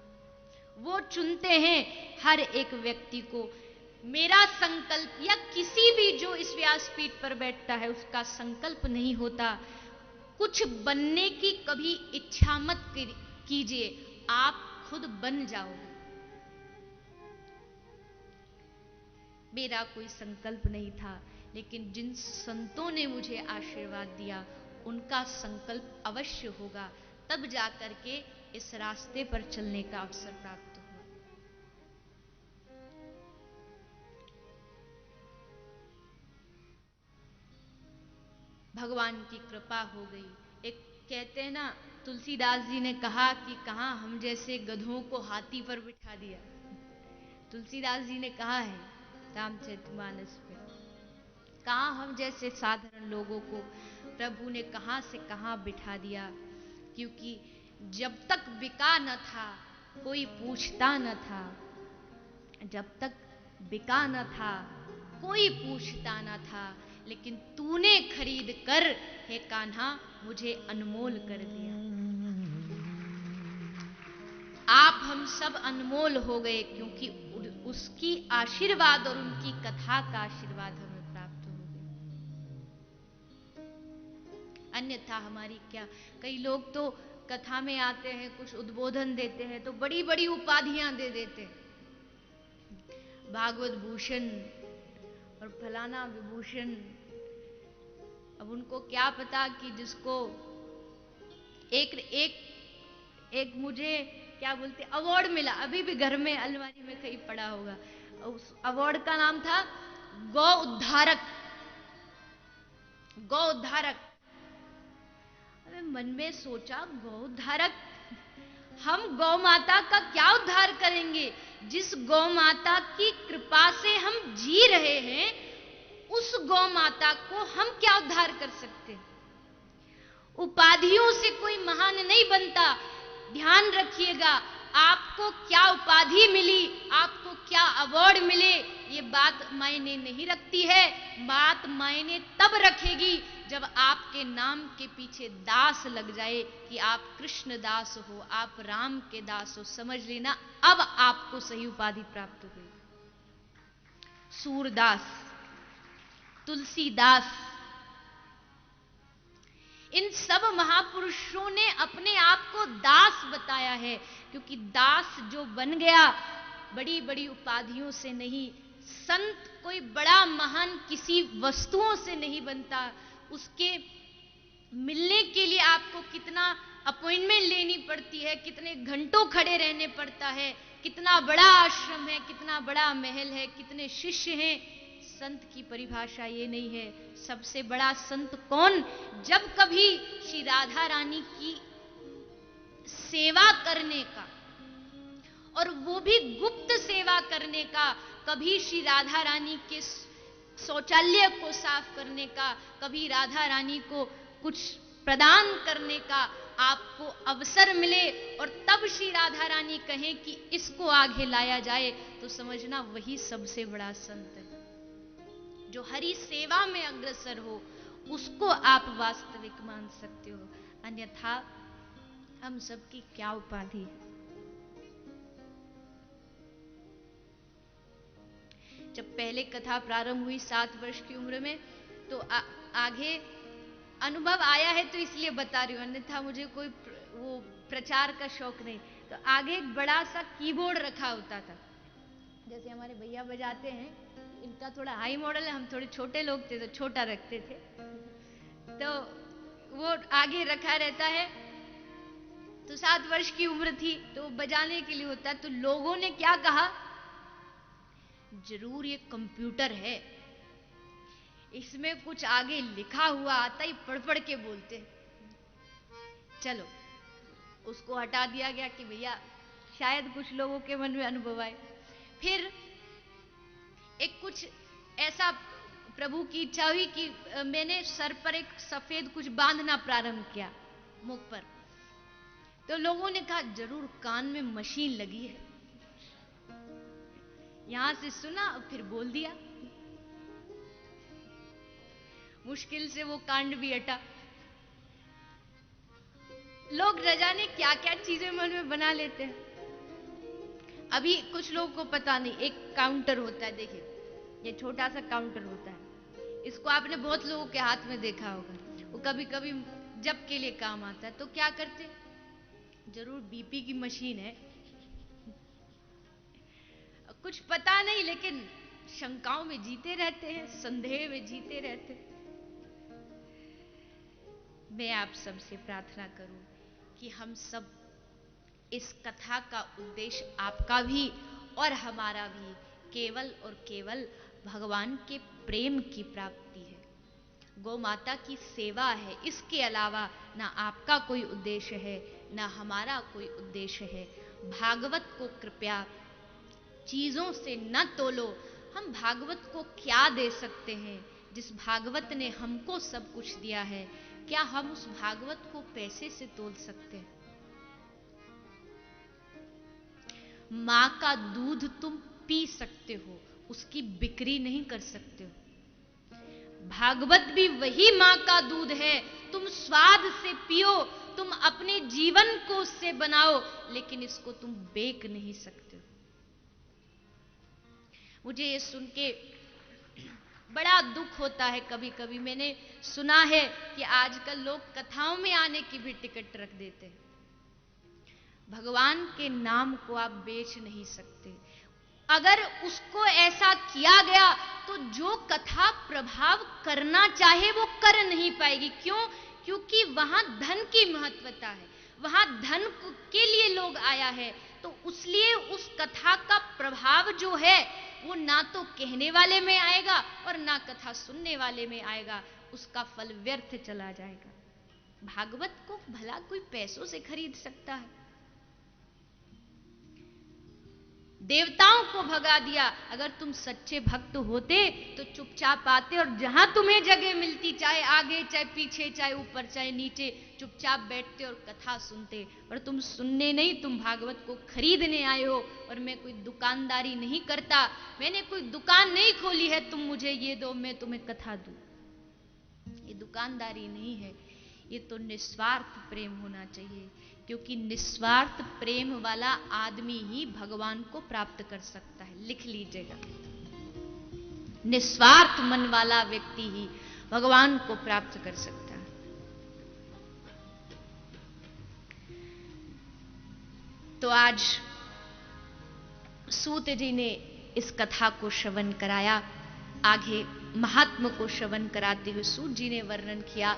वो चुनते हैं हर एक व्यक्ति को। मेरा संकल्प या किसी भी जो इस व्यासपीठ पर बैठता है उसका संकल्प नहीं होता। कुछ बनने की कभी इच्छा मत कीजिए, आप खुद बन जाओगे। मेरा कोई संकल्प नहीं था, लेकिन जिन संतों ने मुझे आशीर्वाद दिया उनका संकल्प अवश्य होगा, तब जाकर के इस रास्ते पर चलने का अवसर प्राप्त हुआ। भगवान की कृपा हो गई। एक कहते हैं ना, तुलसीदास जी ने कहा कि कहां हम जैसे गधों को हाथी पर बिठा दिया। तुलसीदास जी ने कहा है रामचरितमानस में, कहां हम जैसे साधारण लोगों को प्रभु ने कहां से कहां बिठा दिया। क्योंकि जब तक बिका न था कोई पूछता न था, जब तक बिका न था कोई पूछता न था, लेकिन तूने खरीद कर हे कान्हा मुझे अनमोल कर दिया। आप हम सब अनमोल हो गए क्योंकि उसकी आशीर्वाद और उनकी कथा का आशीर्वाद हमें प्राप्त हो गया। अन्यथा हमारी क्या। कई लोग तो कथा में आते हैं, कुछ उद्बोधन देते हैं तो बड़ी बड़ी उपाधियां दे देते हैं, भागवत भूषण और फलाना विभूषण। अब उनको क्या पता कि जिसको एक एक एक मुझे क्या बोलते अवार्ड मिला, अभी भी घर में अलमारी में कहीं पड़ा होगा। उस अवार्ड का नाम था गौ उद्धारक। गौ उद्धारक। अबे मन में सोचा, गौ उद्धारक, हम गौ माता का क्या उद्धार करेंगे? जिस गौ माता की कृपा से हम जी रहे हैं उस गौ माता को हम क्या उद्धार कर सकते? उपाधियों से कोई महान नहीं बनता। ध्यान रखिएगा, आपको क्या उपाधि मिली, आपको क्या अवार्ड मिले, ये बात मायने नहीं रखती है। बात मायने तब रखेगी जब आपके नाम के पीछे दास लग जाए कि आप कृष्ण दास हो, आप राम के दास हो। समझ लेना, अब आपको सही उपाधि प्राप्त हो गई। सूरदास, तुलसीदास, इन सब महापुरुषों ने अपने आप को दास बताया है, क्योंकि दास जो बन गया बड़ी बड़ी उपाधियों से नहीं। संत कोई बड़ा महान किसी वस्तुओं से नहीं बनता। उसके मिलने के लिए आपको कितना अपॉइंटमेंट लेनी पड़ती है, कितने घंटों खड़े रहने पड़ता है, कितना बड़ा आश्रम है, कितना बड़ा महल है, कितने शिष्य हैं। संत की परिभाषा ये नहीं है। सबसे बड़ा संत कौन? जब कभी श्री राधा रानी की सेवा करने का, और वो भी गुप्त सेवा करने का, कभी श्री राधा रानी के शौचालय को साफ करने का, कभी राधा रानी को कुछ प्रदान करने का आपको अवसर मिले और तब श्री राधा रानी कहें कि इसको आगे लाया जाए, तो समझना वही सबसे बड़ा संत है। जो हरि सेवा में अग्रसर हो उसको आप वास्तविक मान सकते हो। अन्यथा हम सबकी क्या उपाधि है। जब पहले कथा प्रारंभ हुई 7 वर्ष की उम्र में, तो आगे अनुभव आया है तो इसलिए बता रही हूं, अन्यथा मुझे कोई वो प्रचार का शौक नहीं। तो आगे एक बड़ा सा कीबोर्ड रखा होता था, जैसे हमारे भैया बजाते हैं, इनका थोड़ा हाई मॉडल है, हम थोड़े छोटे लोग थे तो छोटा रखते थे, तो वो आगे रखा रहता है। तो 7 वर्ष की उम्र थी तो बजाने के लिए होता है, तो लोगों ने क्या कहा, जरूर ये कंप्यूटर है, इसमें कुछ आगे लिखा हुआ आता ही पढ़ पढ़ के बोलते। चलो उसको हटा दिया गया कि भैया शायद कुछ लोगों के मन में अनुभव आए। फिर एक कुछ ऐसा प्रभु की इच्छा हुई कि मैंने सर पर एक सफेद कुछ बांधना प्रारंभ किया मुख पर, तो लोगों ने कहा जरूर कान में मशीन लगी है। यहां से सुना और फिर बोल दिया, मुश्किल से वो कांड भी हटा। लोग न जाने क्या क्या चीजें मन में बना लेते हैं। अभी कुछ लोगों को पता नहीं, एक काउंटर होता है, देखिए ये छोटा सा काउंटर होता है, इसको आपने बहुत लोगों के हाथ में देखा होगा। वो कभी कभी जब के लिए काम आता है, तो क्या करते, जरूर बीपी की मशीन है, कुछ पता नहीं, लेकिन शंकाओं में जीते रहते हैं, संदेह में जीते रहते हैं। मैं आप सबसे प्रार्थना करूं कि हम सब इस कथा का उद्देश्य आपका भी और हमारा भी केवल और केवल भगवान के प्रेम की प्राप्ति है, गौ माता की सेवा है। इसके अलावा ना आपका कोई उद्देश्य है, ना हमारा कोई उद्देश्य है। भागवत को कृपया चीजों से न तोलो। हम भागवत को क्या दे सकते हैं? जिस भागवत ने हमको सब कुछ दिया है, क्या हम उस भागवत को पैसे से तोल सकते हैं? मां का दूध तुम पी सकते हो, उसकी बिक्री नहीं कर सकते हो। भागवत भी वही मां का दूध है, तुम स्वाद से पियो, तुम अपने जीवन को उससे बनाओ, लेकिन इसको तुम बेच नहीं सकते हो। मुझे ये सुन के बड़ा दुख होता है। कभी कभी मैंने सुना है कि आजकल लोग कथाओं में आने की भी टिकट रख देते हैं। भगवान के नाम को आप बेच नहीं सकते। अगर उसको ऐसा किया गया तो जो कथा प्रभाव करना चाहे वो कर नहीं पाएगी। क्यों? क्योंकि वहां धन की महत्वता है, वहां धन के लिए लोग आया है, तो उसलिए उस कथा का प्रभाव जो है वो ना तो कहने वाले में आएगा और ना कथा सुनने वाले में आएगा, उसका फल व्यर्थ चला जाएगा। भागवत को भला कोई पैसों से खरीद सकता है? देवताओं को भगा दिया। अगर तुम सच्चे भक्त होते तो चुपचाप आते और जहां तुम्हें जगह मिलती, चाहे आगे चाहे पीछे चाहे ऊपर चाहे नीचे, चुपचाप बैठते और कथा सुनते। पर तुम सुनने नहीं, तुम भागवत को खरीदने आए हो। और मैं कोई दुकानदारी नहीं करता, मैंने कोई दुकान नहीं खोली है, तुम मुझे ये दो मैं तुम्हें कथा दूं। ये दुकानदारी नहीं है, ये तो निस्वार्थ प्रेम होना चाहिए। क्योंकि निस्वार्थ प्रेम वाला आदमी ही भगवान को प्राप्त कर सकता है। लिख लीजिएगा, निस्वार्थ मन वाला व्यक्ति ही भगवान को प्राप्त कर सकता है। तो आज सूत जी ने इस कथा को श्रवण कराया। आगे महात्मा को श्रवण कराते हुए सूत जी ने वर्णन किया,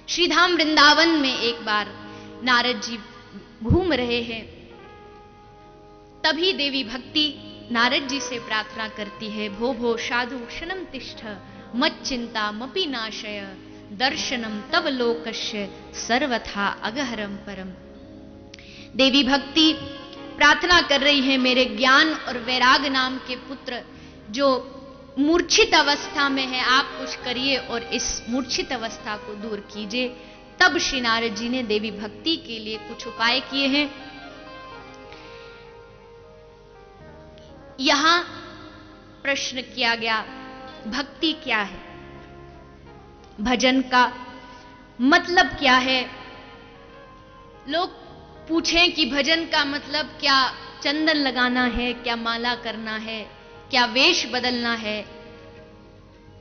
श्रीधाम वृंदावन में एक बार नारद जी घूम रहे हैं। तभी देवी भक्ति नारद जी से प्रार्थना करती है, भो भो साधु क्षणम तिष्ठ मत चिंता मपि नाशय दर्शनम तव लोकस्य सर्वथा अगहरम परम। देवी भक्ति प्रार्थना कर रही है, मेरे ज्ञान और वैराग नाम के पुत्र जो मूर्छित अवस्था में है, आप कुछ करिए और इस मूर्छित अवस्था को दूर कीजिए। तब श्री नारद जी ने देवी भक्ति के लिए कुछ उपाय किए हैं। यहां प्रश्न किया गया, भक्ति क्या है? भजन का मतलब क्या है? लोग पूछें कि भजन का मतलब क्या चंदन लगाना है, क्या माला करना है, क्या वेश बदलना है?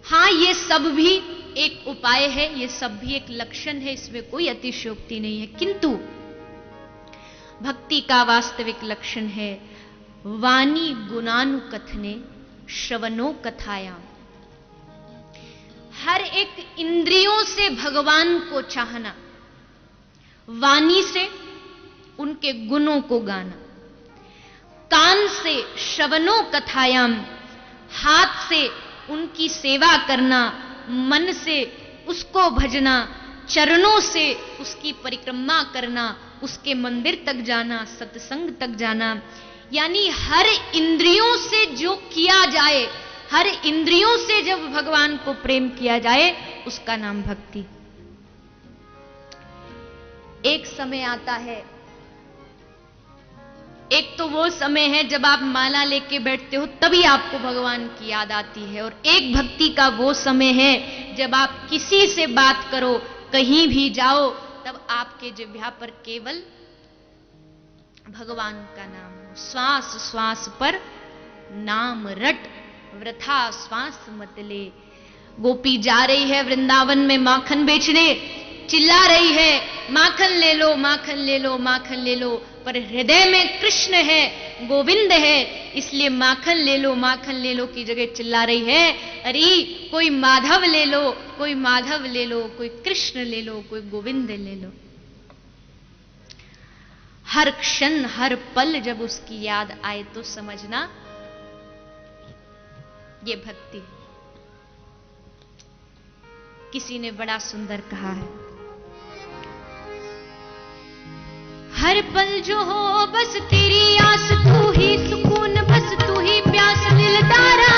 हां, ये सब भी एक उपाय है, ये सब भी एक लक्षण है, इसमें कोई अतिशयोक्ति नहीं है। किंतु भक्ति का वास्तविक लक्षण है वाणी गुणानुकथने श्रवणो कथायाम। हर एक इंद्रियों से भगवान को चाहना, वाणी से उनके गुणों को गाना, कान से श्रवणो कथायाम, हाथ से उनकी सेवा करना, मन से उसको भजना, चरणों से उसकी परिक्रमा करना, उसके मंदिर तक जाना, सत्संग तक जाना। यानी हर इंद्रियों से जो किया जाए, हर इंद्रियों से जब भगवान को प्रेम किया जाए, उसका नाम भक्ति। एक समय आता है, एक तो वो समय है जब आप माला लेके बैठते हो तभी आपको भगवान की याद आती है, और एक भक्ति का वो समय है जब आप किसी से बात करो, कहीं भी जाओ, तब आपके जिह्वा पर केवल भगवान का नाम हो। श्वास श्वास पर नाम रट, वृथा श्वास मत ले। गोपी जा रही है वृंदावन में माखन बेचने, चिल्ला रही है माखन ले लो, माखन ले लो, माखन ले लो, पर हृदय में कृष्ण है, गोविंद है, इसलिए माखन ले लो, माखन ले लो की जगह चिल्ला रही है, अरे कोई माधव ले लो, कोई माधव ले लो, कोई कृष्ण ले लो, कोई गोविंद ले लो। हर क्षण हर पल जब उसकी याद आए तो समझना ये भक्ति। किसी ने बड़ा सुंदर कहा है, हर पल जो हो बस तेरी आस, तू ही सुकून बस तू ही प्यास, दिलदारा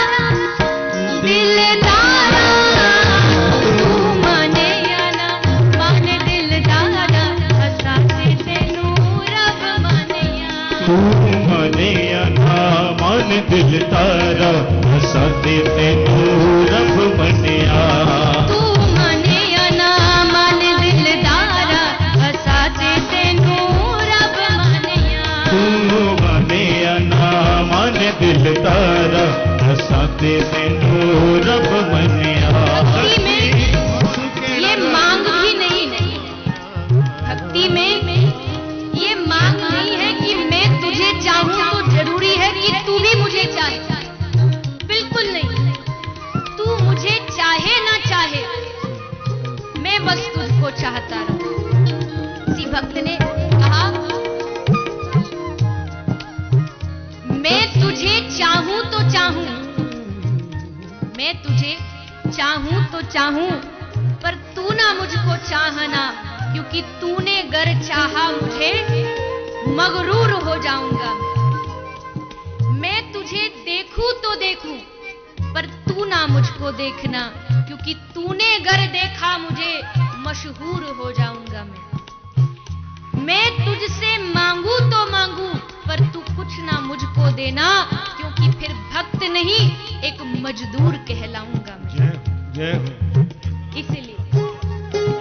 दिलदारा तू माने या ना माने, दिलदारा हंसा से तेनू रब माने या, तू माने या ना माने, दिलदारा हंसा से तेनू रब माने या, तू माने या ना माने, दिलदारा हंसा से तेनू रब माने या, तू माने या ना माने, दिलदारा हंसा से तेनू रब माने या। भक्ति में ये मांग भी नहीं, भक्ति में ये मांग नहीं है कि मैं तुझे चाहूं तो जरूरी है कि तू भी मुझे चाहे, बिल्कुल नहीं। तू मुझे चाहे ना चाहे, मैं बस तुझको चाहता रहूं। किसी भक्त ने कहा, मैं तुझे चाहूं तो चाहूं, मैं तुझे चाहूं तो चाहूं, पर तू ना मुझको चाहना, क्योंकि तूने गर चाहा मुझे मगरूर हो जाऊंगा मैं तुझे देखूं तो देखूं, पर तू ना मुझको देखना, क्योंकि तूने गर देखा मुझे मशहूर हो जाऊंगा मैं तुझसे मांगू तो मांगू, पर तू कुछ ना मुझको देना, क्योंकि फिर भक्त नहीं एक मजदूर कहलाऊंगा मैं। जय इसलिए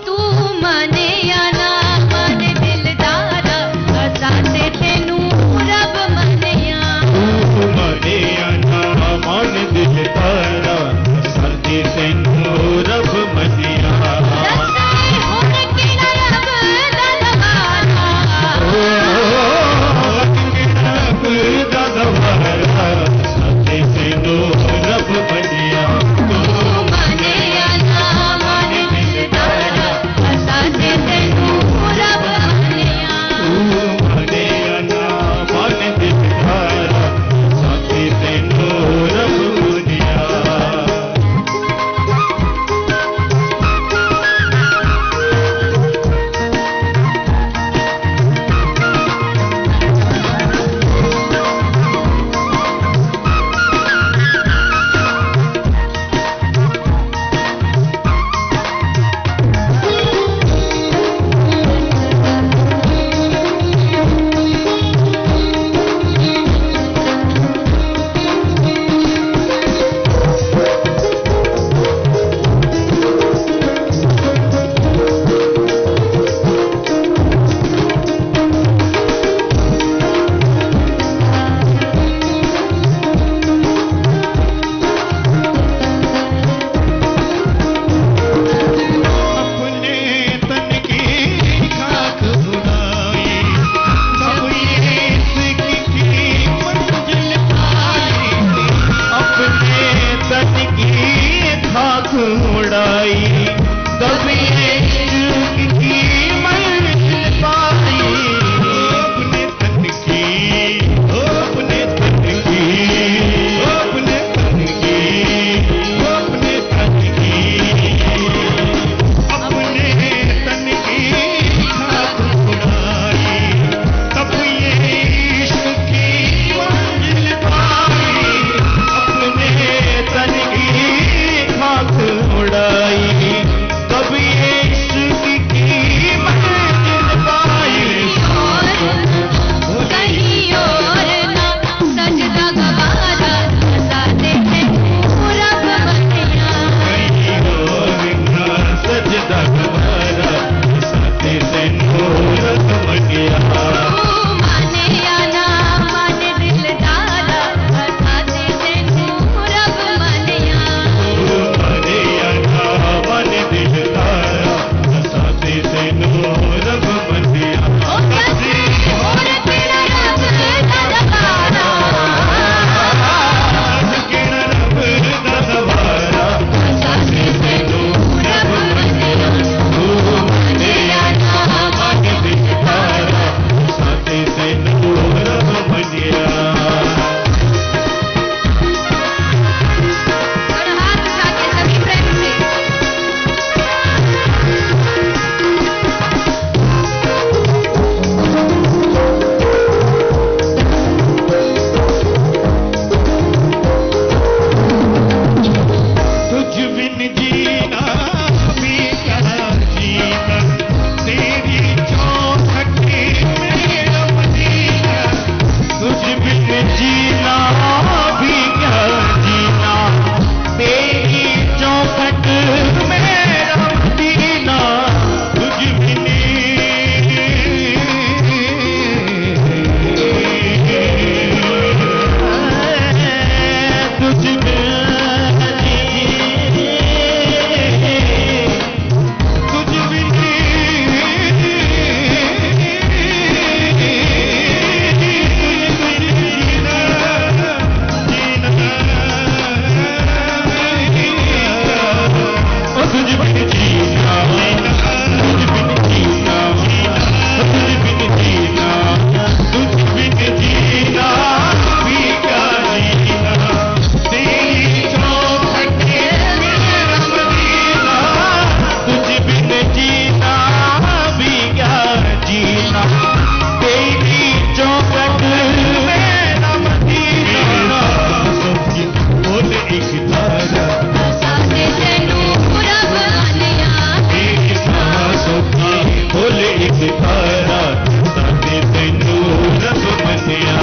तू माने या ना माने, दिलदारा हंसा से तेनू रब माने या, तू माने या ना माने, दिलदारा हंसा से तेनू रब माने या, रसाई होने के रब दलवारा, रब दलवारा हंसा से तेनू रब माने या, तू माने या ना माने, एक तारा साथे तेनू रब मनिया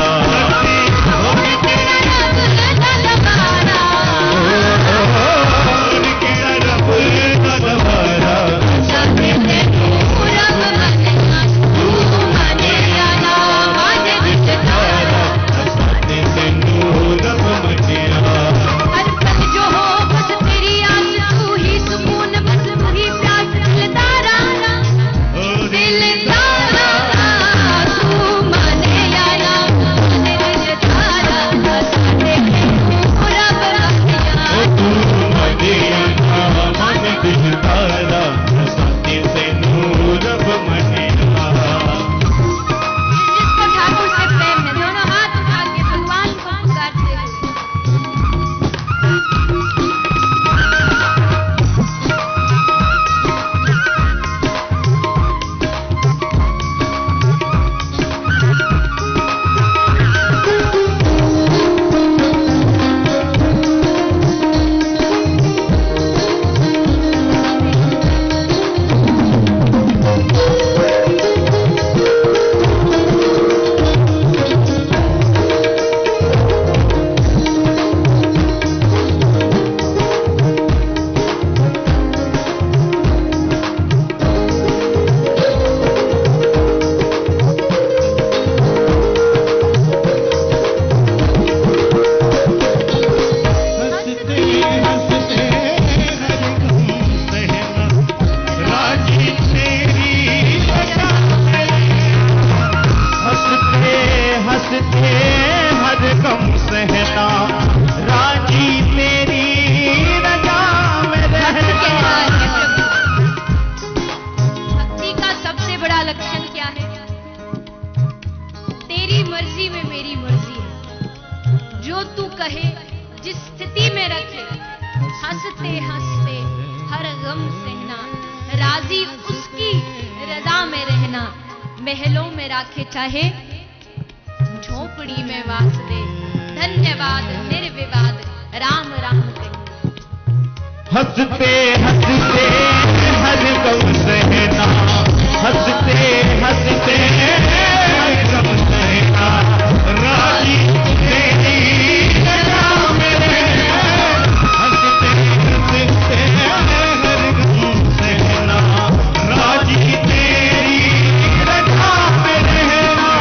महलों में राखे चाहे झोपड़ी में वास दे। धन्यवाद निर्विवाद राम राम कही। हंसते हंसते हर गम सहना, हंसते हंसते हर गम सहना, राजी तेरी रजा में रहना। हंसते हंसते हर गम सहना, राजी तेरी रजा में रहना।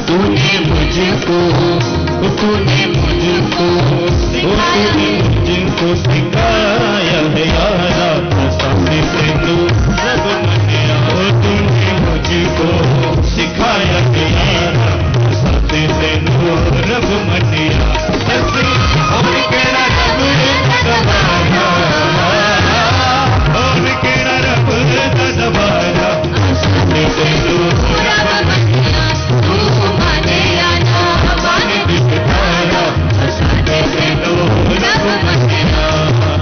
तूने मुझको सिखाया है यारा, सामने से तू सब मनिया। तूने मुझको सिखाया है यारा, सामने से तू रब मनिया। और केड़ा रब दबाया, और केड़ा रब दबाया, सामने से तू रब मनिया। तू माने या ना माने दिखताया, सामने से तू रब मनिया।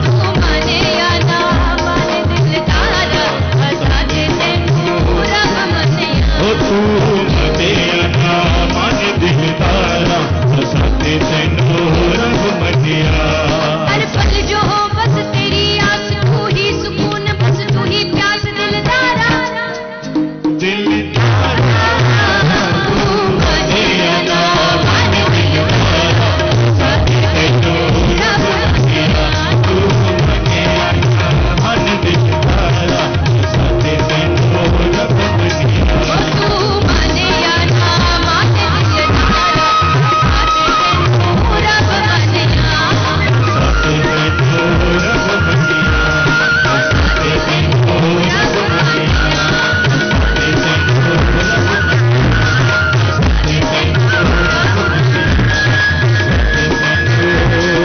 तू माने या ना माने दिल तारा, साथे से तू रब मनिया। ओ तू माने या ना माने दिखताया, साथे से तू रब मनिया। हर पल जो हो बस तेरी आस, तू ही सुकून बस तू ही प्यास दिलदारा। दिलदारा तू माने या ना माने दिखताया, साथे से तू रब मनिया। तू माने या ना माने दिखताया, साथे से तू रब मनिया। तू माने या ना माने दिल तारा, साथे से तू रब मनिया। साथे से तू रब मनिया, साथे से तू रब मनिया, साथे से तू रब मनिया, साथे से तू रब मनिया, साथे से तू रब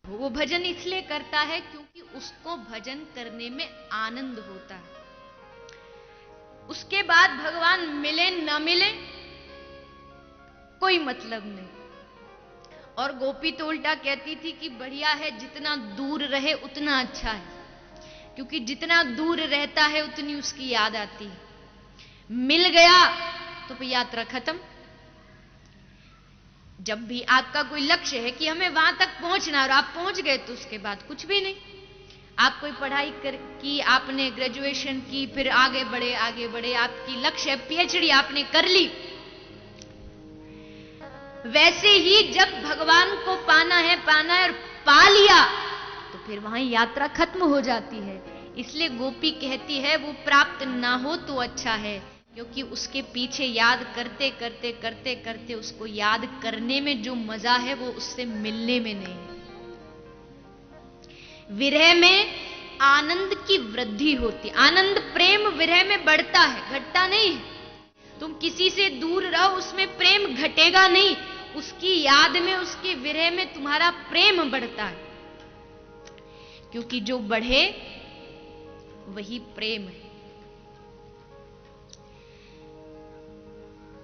वो भजन इसलिए करता है क्योंकि उसको भजन करने में आनंद होता है। उसके बाद भगवान मिले ना मिले कोई मतलब नहीं। और गोपी तो उल्टा कहती थी कि बढ़िया है, जितना दूर रहे उतना अच्छा है, क्योंकि जितना दूर रहता है उतनी उसकी याद आती है। मिल गया तो फिर यात्रा खत्म। जब भी आपका कोई लक्ष्य है कि हमें वहां तक पहुंचना, और आप पहुंच गए तो उसके बाद कुछ भी नहीं। आप कोई पढ़ाई की, आपने ग्रेजुएशन की, फिर आगे बढ़े, आपकी लक्ष्य है पीएचडी आपने कर ली। वैसे ही जब भगवान को पाना है और पा लिया तो फिर वहां यात्रा खत्म हो जाती है। इसलिए गोपी कहती है वो प्राप्त ना हो तो अच्छा है, क्योंकि उसके पीछे याद करते करते करते करते उसको याद करने में जो मजा है वो उससे मिलने में नहीं है। विरह में आनंद की वृद्धि होती, आनंद प्रेम विरह में बढ़ता है, घटता नहीं है। तुम किसी से दूर रहो उसमें प्रेम घटेगा नहीं, उसकी याद में, उसके विरह में तुम्हारा प्रेम बढ़ता है, क्योंकि जो बढ़े वही प्रेम है।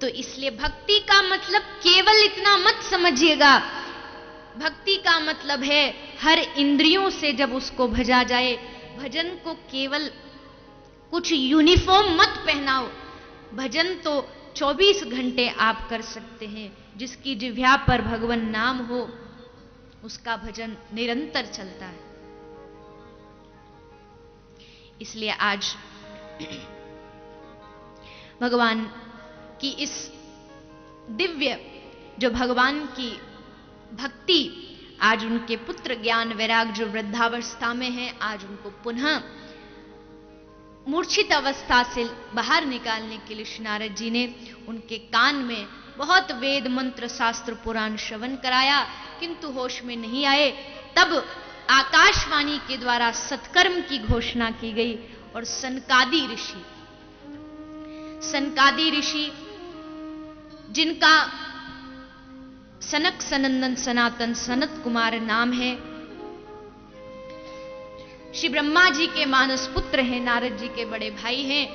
तो इसलिए भक्ति का मतलब केवल इतना मत समझिएगा। भक्ति का मतलब है हर इंद्रियों से जब उसको भजा जाए। भजन को केवल कुछ यूनिफॉर्म मत पहनाओ। भजन तो 24 घंटे आप कर सकते हैं। जिसकी जिह्वा पर भगवान नाम हो उसका भजन निरंतर चलता है। इसलिए आज भगवान की इस दिव्य जो भगवान की भक्ति, आज उनके पुत्र ज्ञान वैराग जो वृद्धावस्था में हैं, आज उनको पुनः मूर्छित अवस्था से बाहर निकालने के लिए श्री नारद जी ने उनके कान में बहुत वेद मंत्र शास्त्र पुराण श्रवण कराया, किंतु होश में नहीं आए। तब आकाशवाणी के द्वारा सत्कर्म की घोषणा की गई और सनकादि ऋषि जिनका सनक सनंदन सनातन सनत कुमार नाम है, श्री ब्रह्मा जी के मानस पुत्र हैं, नारद जी के बड़े भाई हैं।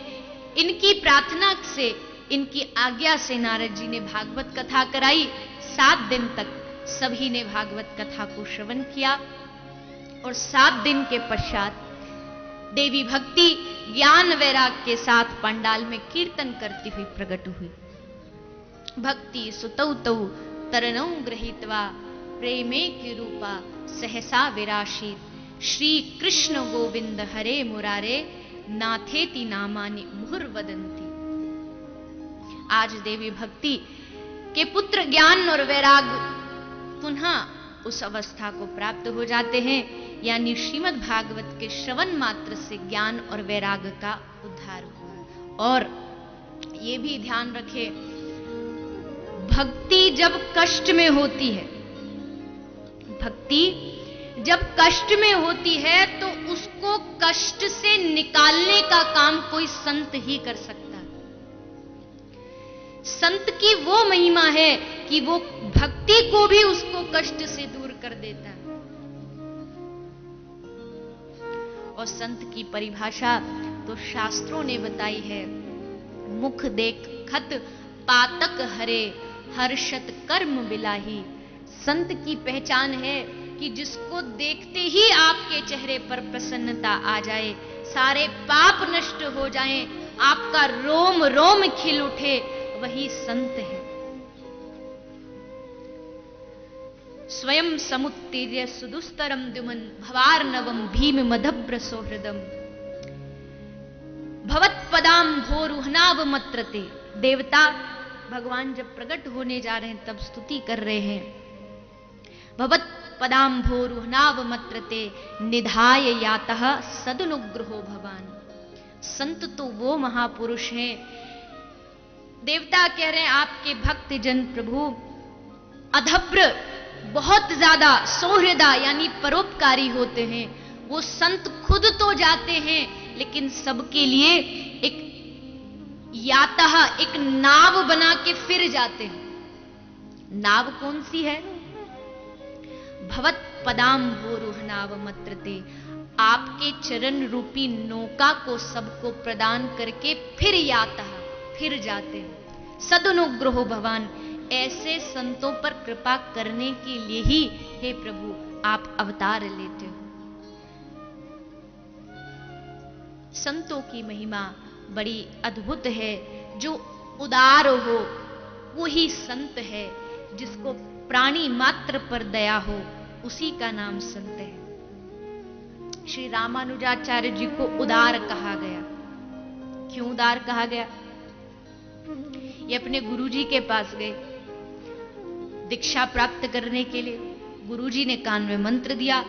इनकी प्रार्थना से, इनकी आज्ञा से नारद जी ने भागवत कथा कराई। 7 दिन तक सभी ने भागवत कथा को श्रवण किया और 7 दिन के पश्चात देवी भक्ति ज्ञान वैराग के साथ पंडाल में कीर्तन करती हुई प्रकट हुई। भक्ति सुतौ तौ तरनौ गृहीत्वा प्रेमे की रूपा सहसा विराशी श्री कृष्ण गोविंद हरे मुरारे नाथेति नामानि मुहुर्वदन्ति। आज देवी भक्ति के पुत्र ज्ञान और वैराग पुनः उस अवस्था को प्राप्त हो जाते हैं, यानी श्रीमद् भागवत के श्रवण मात्र से ज्ञान और वैराग का उद्धार हुआ। और ये भी ध्यान रखे, भक्ति जब कष्ट में होती है, भक्ति जब कष्ट में होती है तो उसको कष्ट से निकालने का काम कोई संत ही कर सकता है। संत की वो महिमा है कि वो भक्ति को भी उसको कष्ट से दूर कर देता है। और संत की परिभाषा तो शास्त्रों ने बताई है, मुख देख खत पातक हरे हर्षत कर्म बिलाही। संत की पहचान है कि जिसको देखते ही आपके चेहरे पर प्रसन्नता आ जाए, सारे पाप नष्ट हो जाएं, आपका रोम रोम खिल उठे, वही संत है। स्वयं समुत्तीर्य सुदुस्तरम द्युमन भवार्णवम भीम मदभ्र सौहृदम भवत्पदाम भोरुहनाव मत्रते। देवता भगवान जब प्रकट होने जा रहे हैं तब स्तुति कर रहे हैं, भवत्पदाम भोरुहनाव मत्रते निधाय यातः सदनुग्रहो भवान। संत तो वो महापुरुष हैं, देवता कह रहे हैं आपके भक्त जन प्रभु अधभ्र बहुत ज्यादा सौहृदा यानी परोपकारी होते हैं। वो संत खुद तो जाते हैं लेकिन सबके लिए एक यातः एक नाव बना के फिर जाते हैं। नाव कौन सी है? भवत पदाम भोरुह नाव मत्रते। आपके चरण रूपी नौका को सबको प्रदान करके फिर यातः फिर जाते हैं। सदनुग्रहो भवान, ऐसे संतों पर कृपा करने के लिए ही हे प्रभु आप अवतार लेते हो। संतों की महिमा बड़ी अद्भुत है। जो उदार हो वो ही संत है। जिसको प्राणी मात्र पर दया हो उसी का नाम संत है। श्री रामानुजाचार्य जी को उदार कहा गया। क्यों उदार कहा गया? ये अपने गुरुजी के पास गए दीक्षा प्राप्त करने के लिए। गुरुजी ने कान में मंत्र दिया,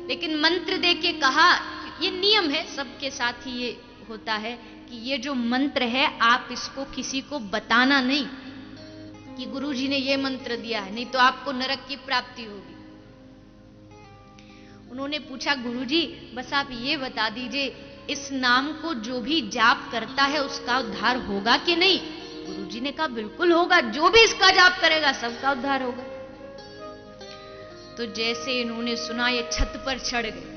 लेकिन मंत्र दे के कहा, ये नियम है सबके साथ ही ये होता है कि ये जो मंत्र है आप इसको किसी को बताना नहीं कि गुरुजी ने ये मंत्र दिया है, नहीं तो आपको नरक की प्राप्ति होगी। उन्होंने पूछा, गुरुजी बस आप ये बता दीजिए इस नाम को जो भी जाप करता है उसका उद्धार होगा कि नहीं? गुरुजी ने कहा बिल्कुल होगा, जो भी इसका जाप करेगा सबका उद्धार होगा। तो जैसे इन्होंने सुना ये छत पर चढ़ गए।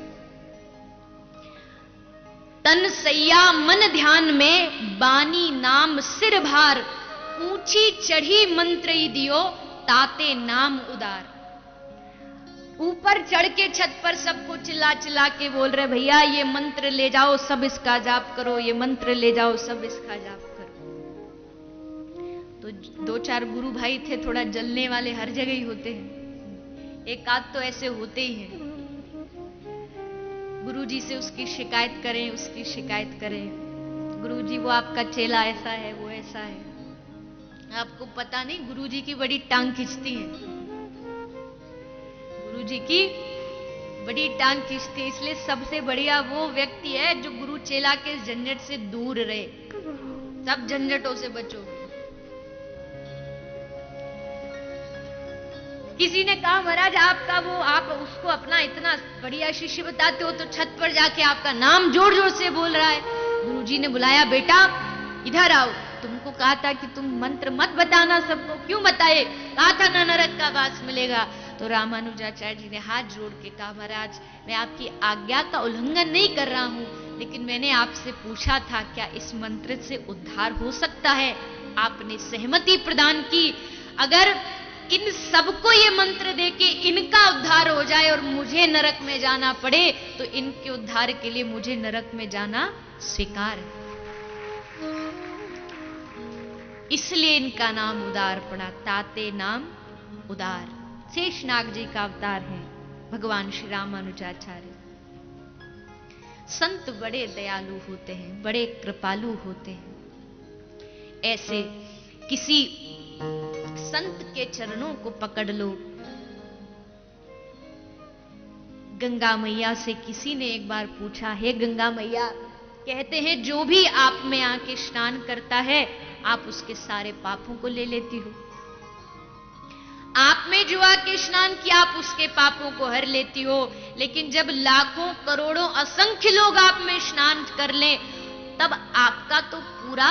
तन सैया मन ध्यान में बानी नाम सिर भार, ऊंची चढ़ी मंत्र दियो ताते नाम उदार। ऊपर चढ़ के छत पर सबको चिल्ला चिल्ला के बोल रहे, भैया ये मंत्र ले जाओ सब इसका जाप करो, ये मंत्र ले जाओ सब इसका जाप करो। तो दो चार गुरु भाई थे, थोड़ा जलने वाले हर जगह ही होते हैं, एक आध तो ऐसे होते ही हैं। गुरुजी से उसकी शिकायत करें, उसकी शिकायत करें, गुरुजी वो आपका चेला ऐसा है, वो ऐसा है। आपको पता नहीं गुरुजी की बड़ी टांग खींचती है, गुरुजी की बड़ी टांग खींचती है। इसलिए सबसे बढ़िया वो व्यक्ति है जो गुरु चेला के झंझट से दूर रहे। सब झंझटों से बचो। किसी ने कहा, महाराज आपका वो आप उसको अपना इतना बढ़िया शिष्य बताते हो तो छत पर जाके आपका नाम जोर जोर से बोल रहा है। गुरुजी ने बुलाया, बेटा इधर आओ, तुमको कहा था कि तुम मंत्र मत बताना सबको, क्यों बताए? कहा था ना नरक का वास मिलेगा। तो रामानुजाचार्य जी ने हाथ जोड़ के कहा, महाराज मैं आपकी आज्ञा का उल्लंघन नहीं कर रहा हूं, लेकिन मैंने आपसे पूछा था क्या इस मंत्र से उद्धार हो सकता है? आपने सहमति प्रदान की। अगर इन सबको ये मंत्र देके इनका उद्धार हो जाए और मुझे नरक में जाना पड़े तो इनके उद्धार के लिए मुझे नरक में जाना स्वीकार है। इसलिए इनका नाम उदार पड़ा, ताते नाम उदार। शेषनाग जी का अवतार है भगवान श्री रामानुजाचार्य। संत बड़े दयालु होते हैं, बड़े कृपालु होते हैं। ऐसे किसी संत के चरणों को पकड़ लो। गंगा मैया से किसी ने एक बार पूछा, हे गंगा मैया, कहते हैं जो भी आप में आके स्नान करता है आप उसके सारे पापों को ले लेती हो। आप में जो आके स्नान किया आप उसके पापों को हर लेती हो, लेकिन जब लाखों करोड़ों असंख्य लोग आप में स्नान कर लें तब आपका तो पूरा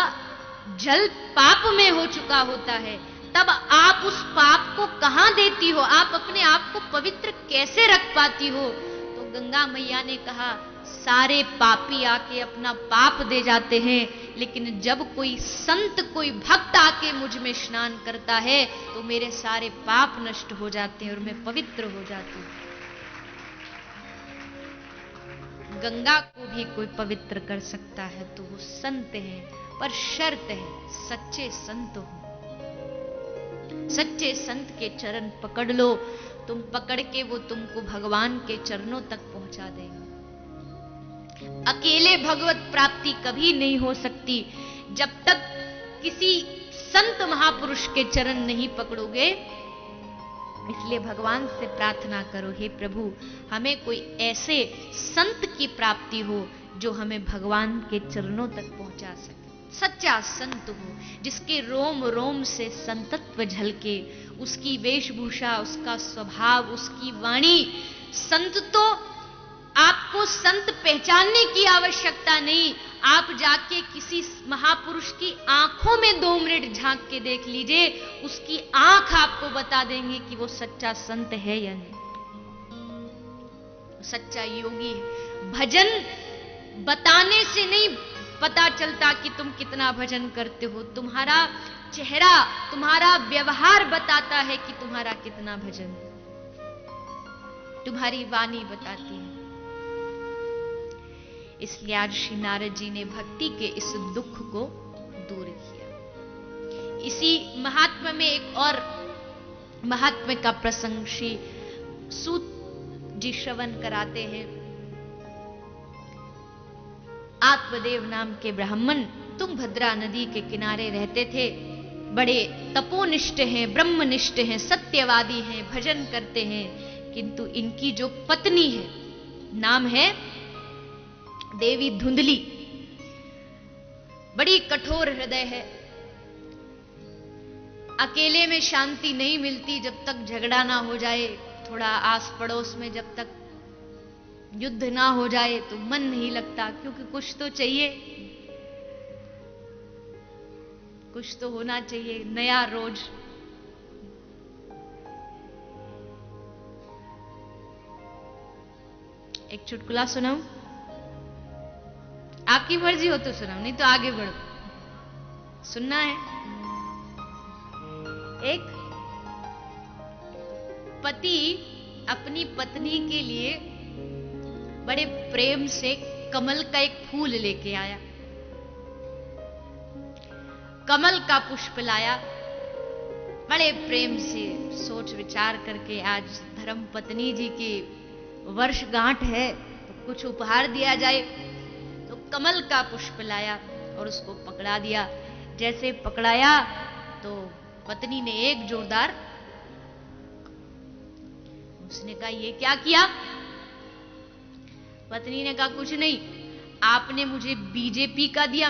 जल पाप में हो चुका होता है। तब आप उस पाप को कहां देती हो? आप अपने आप को पवित्र कैसे रख पाती हो? तो गंगा मैया ने कहा, सारे पापी आके अपना पाप दे जाते हैं, लेकिन जब कोई संत कोई भक्त आके मुझ में स्नान करता है तो मेरे सारे पाप नष्ट हो जाते हैं और मैं पवित्र हो जाती हूं। गंगा को भी कोई पवित्र कर सकता है तो वो संत है, पर शर्त है सच्चे संत हो। सच्चे संत के चरण पकड़ लो, तुम पकड़ के वो तुमको भगवान के चरणों तक पहुंचा देंगे। अकेले भगवत प्राप्ति कभी नहीं हो सकती जब तक किसी संत महापुरुष के चरण नहीं पकड़ोगे। इसलिए भगवान से प्रार्थना करो, हे प्रभु हमें कोई ऐसे संत की प्राप्ति हो जो हमें भगवान के चरणों तक पहुंचा सके। सच्चा संत हो जिसके रोम रोम से संतत्व झलके, उसकी वेशभूषा, उसका स्वभाव, उसकी वाणी। संत तो आपको संत पहचानने की आवश्यकता नहीं, आप जाके किसी महापुरुष की आंखों में 2 मिनट झांक के देख लीजिए, उसकी आंख आपको बता देंगे कि वो सच्चा संत है या नहीं, सच्चा योगी है। भजन बताने से नहीं पता चलता कि तुम कितना भजन करते हो, तुम्हारा चेहरा, तुम्हारा व्यवहार बताता है कि तुम्हारा कितना भजन, तुम्हारी वाणी बताती है। इसलिए आज श्री नारद जी ने भक्ति के इस दुख को दूर किया। इसी महात्मा में एक और महात्मा का प्रसंग श्री सूत जी श्रवण कराते हैं। आत्मदेव नाम के ब्राह्मण तुंगभद्रा नदी के किनारे रहते थे। बड़े तपोनिष्ठ हैं, ब्रह्मनिष्ठ हैं, सत्यवादी हैं, भजन करते हैं, किंतु इनकी जो पत्नी है, नाम है देवी धुंधली, बड़ी कठोर हृदय है। अकेले में शांति नहीं मिलती जब तक झगड़ा ना हो जाए, थोड़ा आस पड़ोस में जब तक युद्ध ना हो जाए तो मन नहीं लगता, क्योंकि कुछ तो चाहिए, कुछ तो होना चाहिए नया रोज। एक चुटकुला सुनाऊं? आपकी मर्जी हो तो सुनाओ, नहीं तो आगे बढ़ो। सुनना है? एक पति अपनी पत्नी के लिए बड़े प्रेम से कमल का एक फूल लेके आया, कमल का पुष्प लाया, बड़े प्रेम से सोच विचार करके आज धर्म पत्नी जी की वर्षगांठ है तो कुछ उपहार दिया जाए, तो कमल का पुष्प लाया और उसको पकड़ा दिया। जैसे पकड़ाया तो पत्नी ने एक जोरदार, उसने कहा ये क्या किया? पत्नी ने कहा कुछ नहीं, आपने मुझे बीजेपी का दिया,